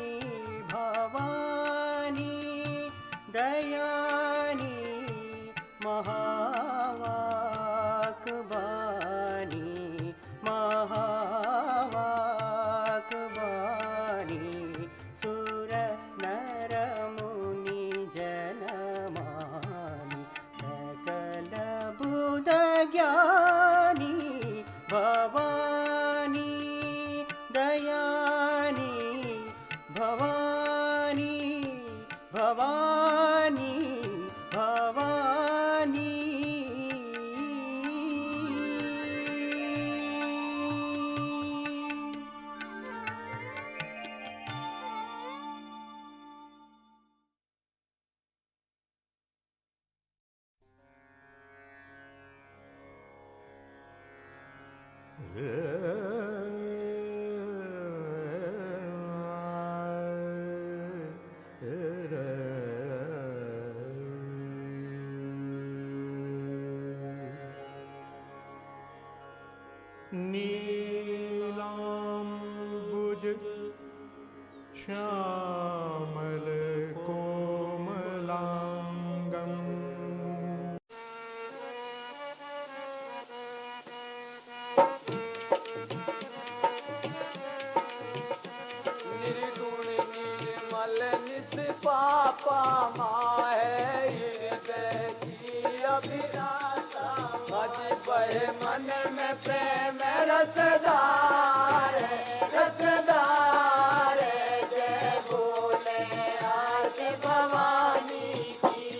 भवानी दयानी महावाक्बानी महावाक्बानी सुर नर मुनि जनमानि सकल बुध ज्ञानी भवानी दयानी भवानी भवानी भवानी नीलाम्बुज श्यामल कोमलांगम निर्गुण निर्मल नित पापा माहे हृदय की अभिलाषा मज बहे मन में प्रेम रसदार रसदार जय बोले आज भवानी की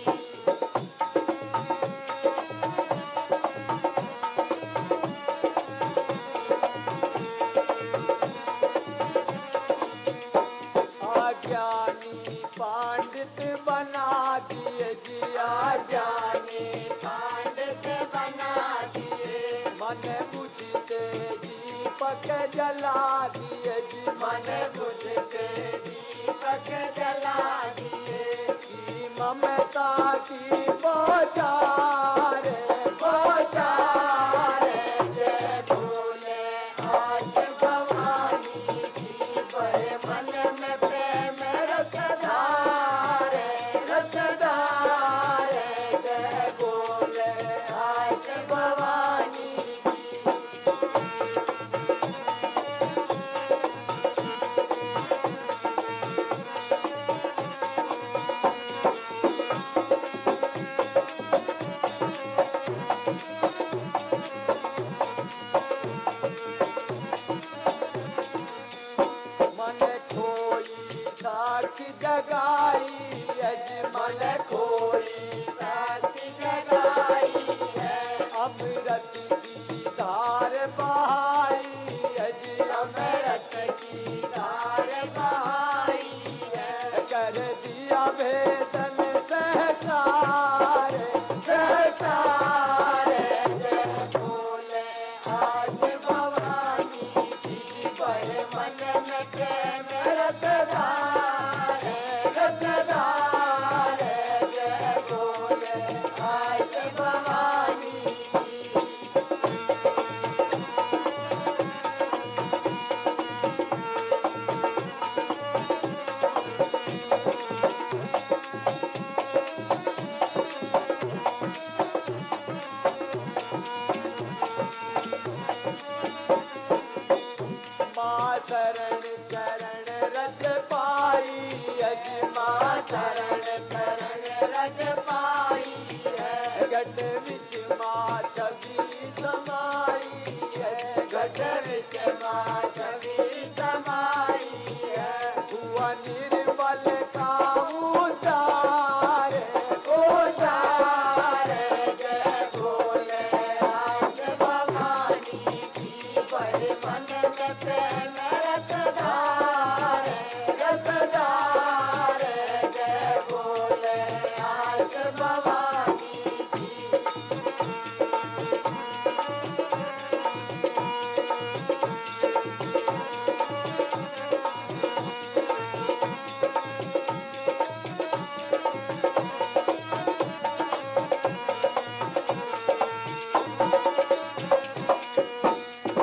आज्ञानी पांडित बना दिए जिया ज्ञानी पांडित बना दिए मन बुद्धि से दीपक जला दिए जी मन बुद्धि से दीपक जला दिए जी ममता की बौछार बौछार जय भोले आज भवानी की बहे मन में प्रेम रसधार घट विच मां छवि समाई है घट विच मां छवि समाई है हुआ निर्मल का उद्धार जय बोले आज भवानी की पर मन में प्रेम रसधार जय बोले आज भवानी की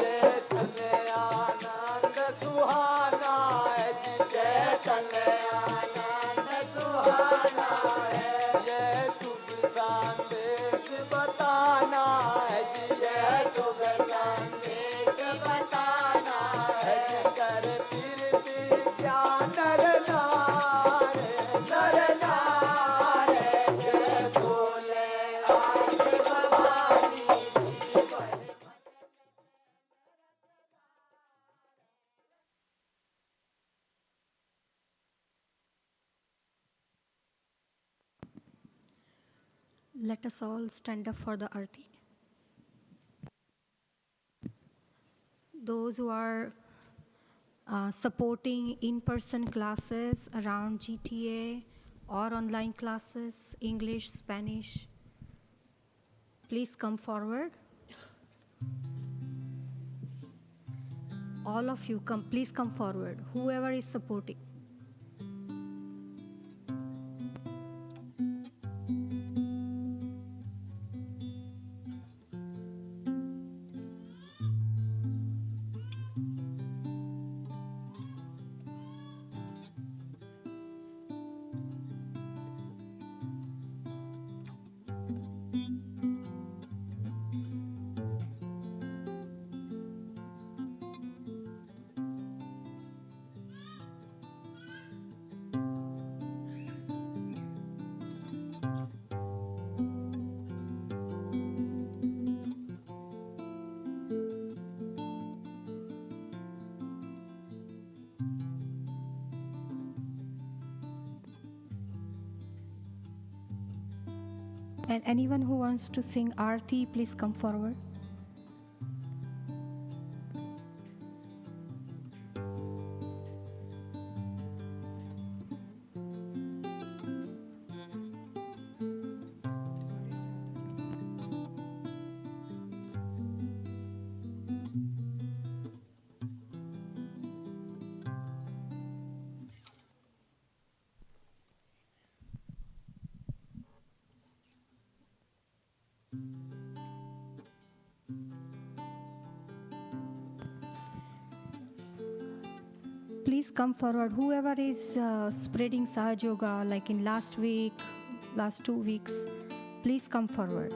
चैतन्य आनंद सुहाना है जी चैतन्य आनंद सुहाना है जय शुभ संदेश बताना है जी जय शुभ संदेश बताना है कर फिर ज्ञान नर नार जय बोले आज भवानी की पर Let us all stand up for the Arti. Those who are supporting in-person classes around GTA or online classes, English, Spanish, please come forward. All of you, please come forward, whoever is supporting. And anyone who wants to sing Aarti, please come forward. Please come forward. Whoever is spreading Sahaj Yoga, like in last week, last 2 weeks, please come forward.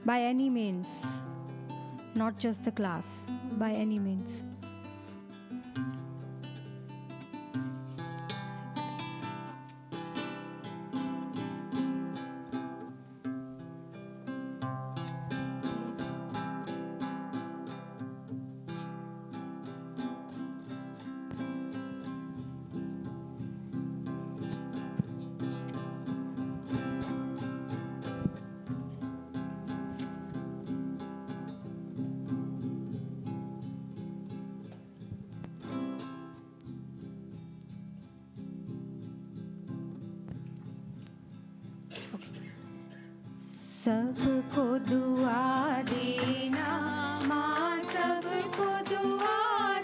By any means, not just the class, by any means. सबको दुआ देना माँ सबको दुआ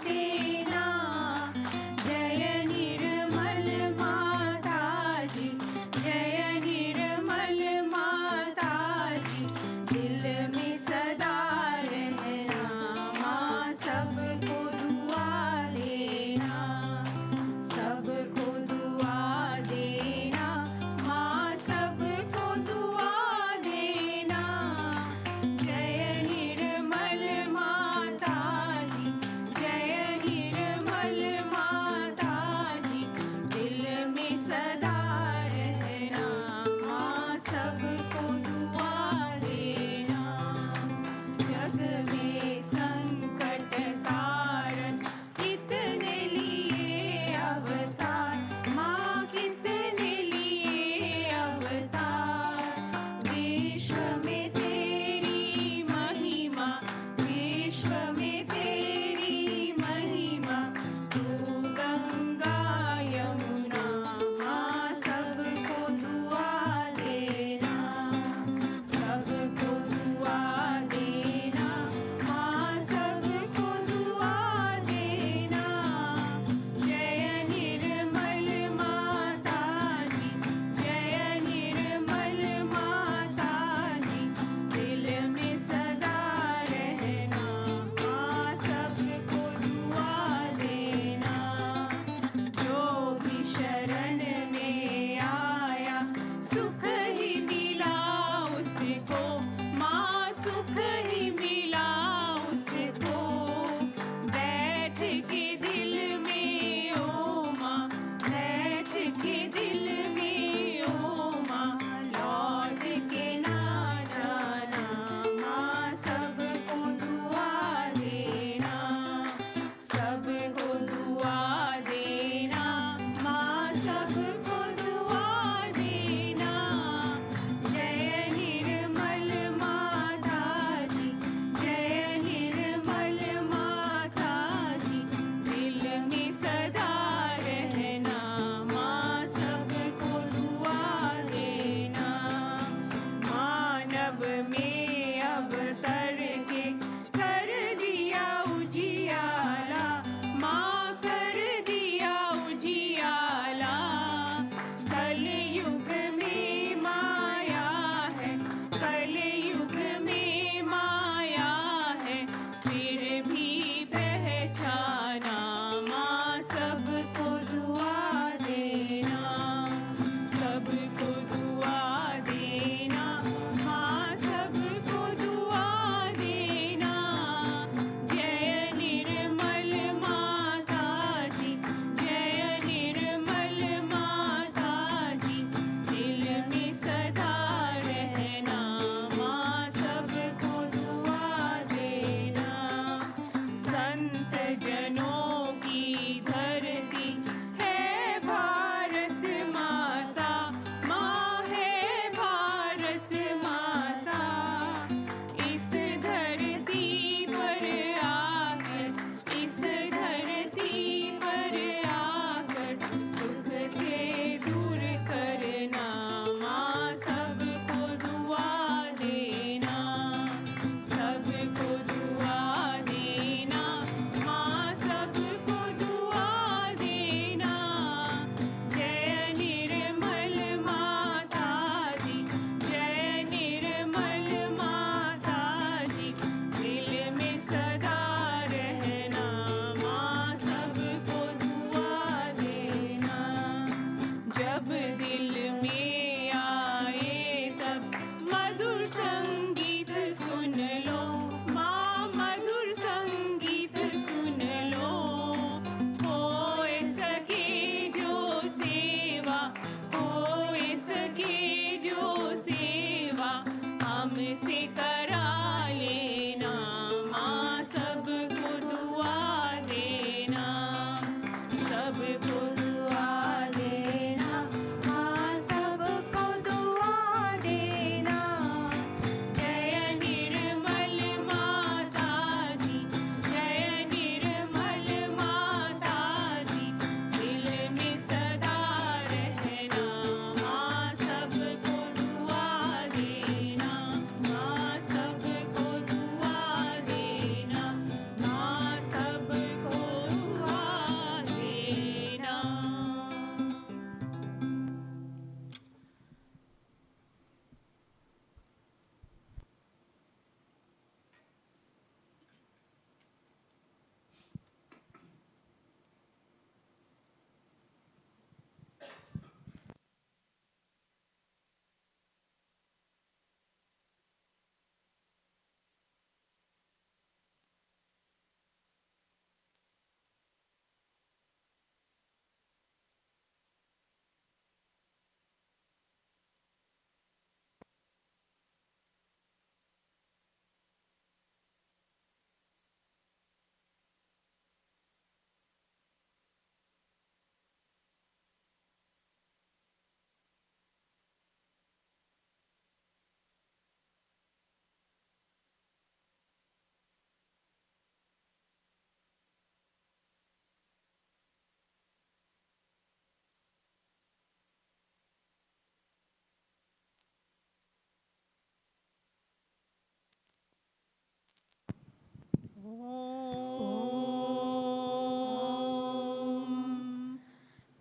देना जय निर्मल माता जी जय निर्मल माता जी दिल में सदा रहना माँ सबको दुआ देना सबको दुआ देना माँ सबको दुआ देना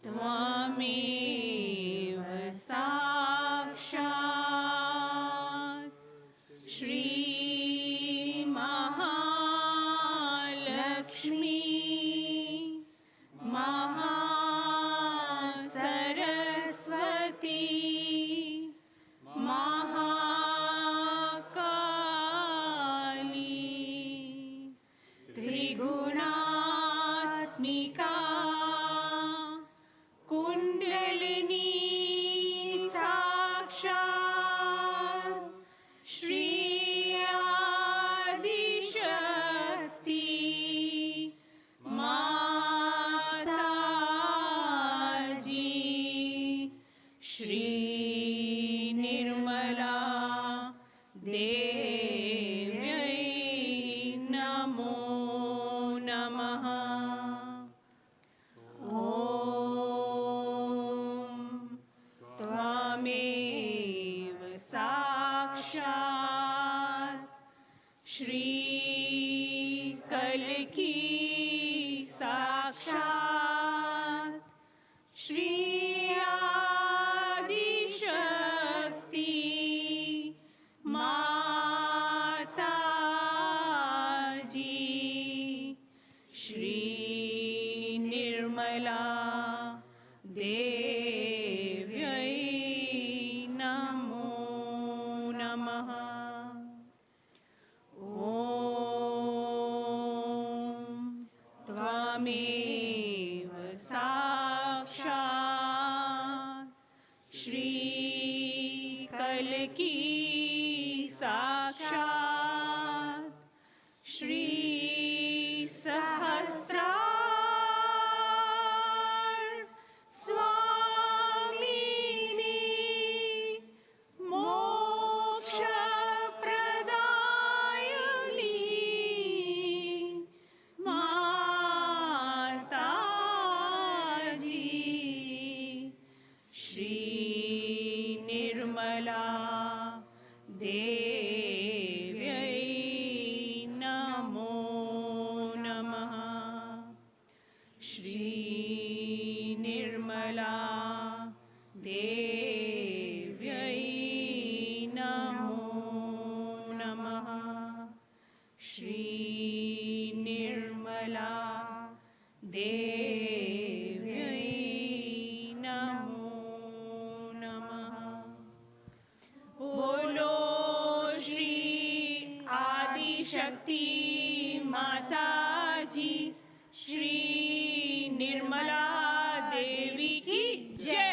त्वमेव साक्षात् श्रीमहालक्ष्मी महासरस्वती महाकाली त्रिगुणात्मिका कुण्डलिनी साक्षात् श्री आदिशक्ति माताजी श्री निर्मला देव्यै नमो नमः। ॐ त्वमेव साक्षात् श्रीकल्की साक्षात् श्री आदिशक्ति माताजी श्री निर्मला देव्यै नमो नमः। ॐ त्वमेव साक्षात् श्रीकल्की साक्षात् श्री सहस्रार स्वामिनी मोक्षप्रदायिनी माताजी श्री निर्मला देव्यै नमो नमः। श्री निर्मला देव्यै नमो नमः। श्री निर्मला देव्यै नमो नमः। बोलो श्री आदिशक्ति माताजी श्री निर्मला देवी की जय।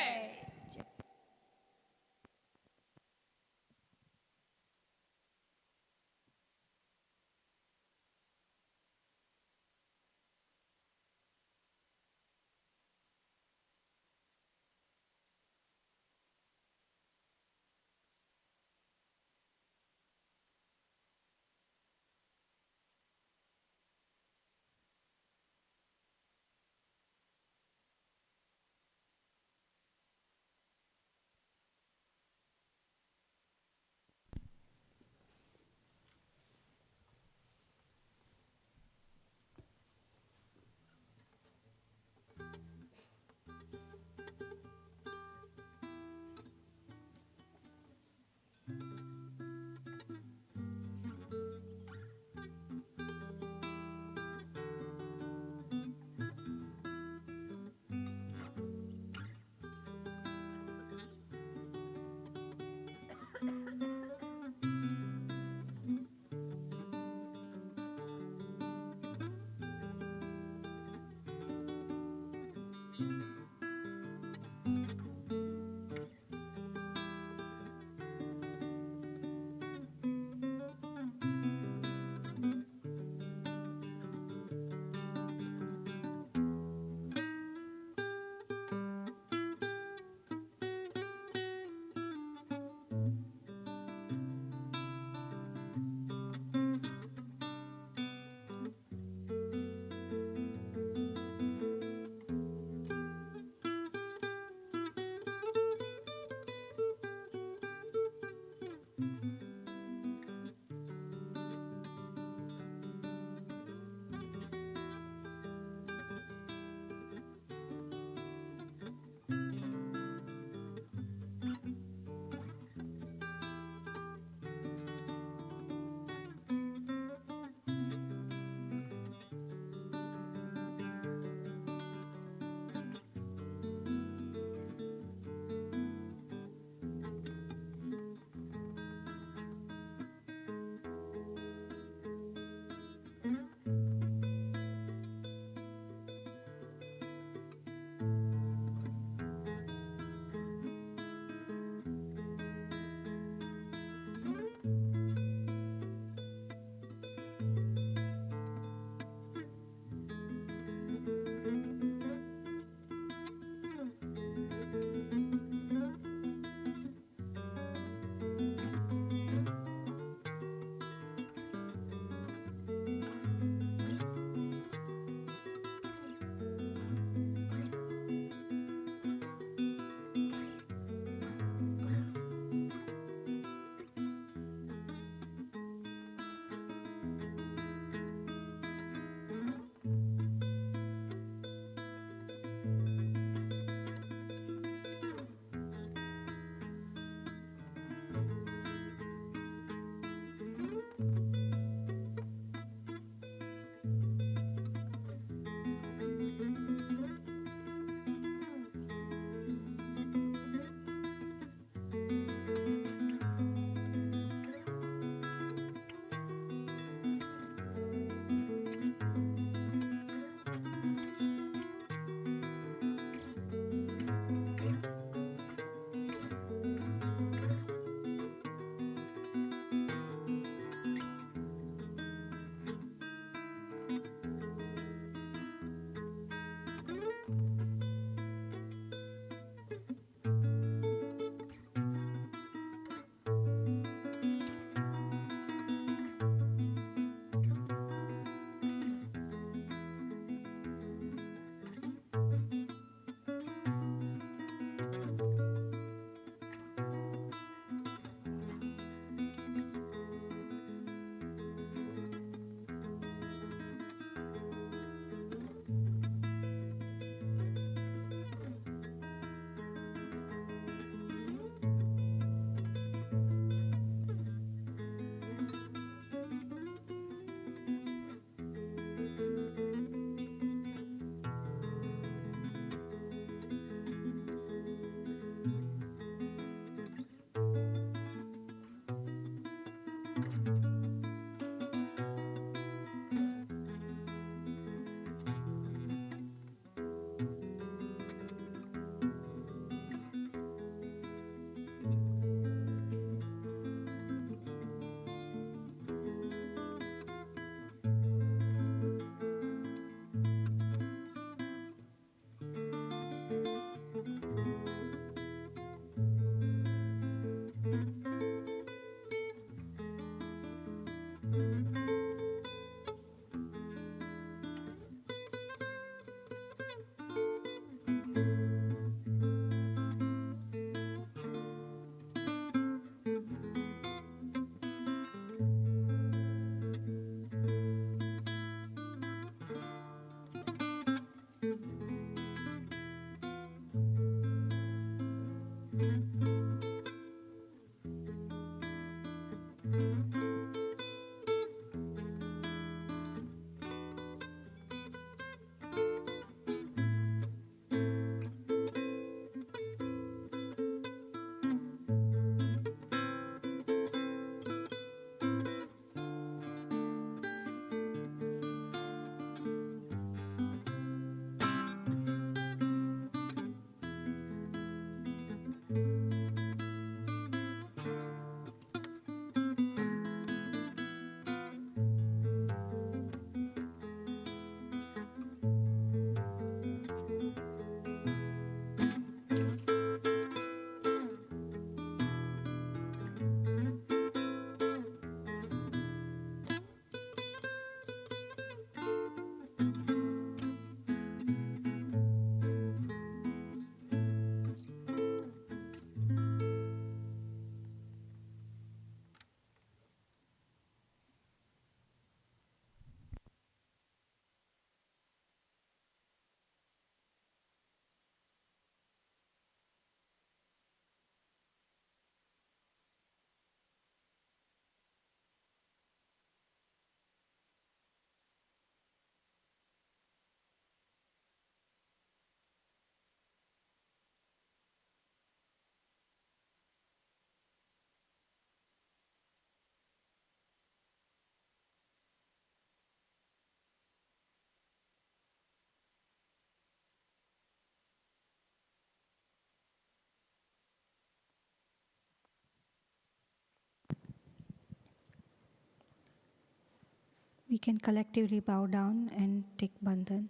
We can collectively bow down and take bandhan.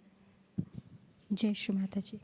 Jai Shri Mataji.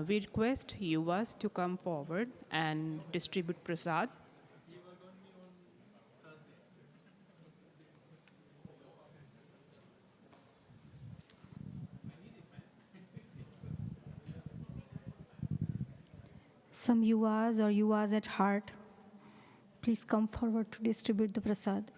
We request Yuvas to come forward and distribute prasad. Some yuvas or yuvas at heart, please come forward to distribute the prasad.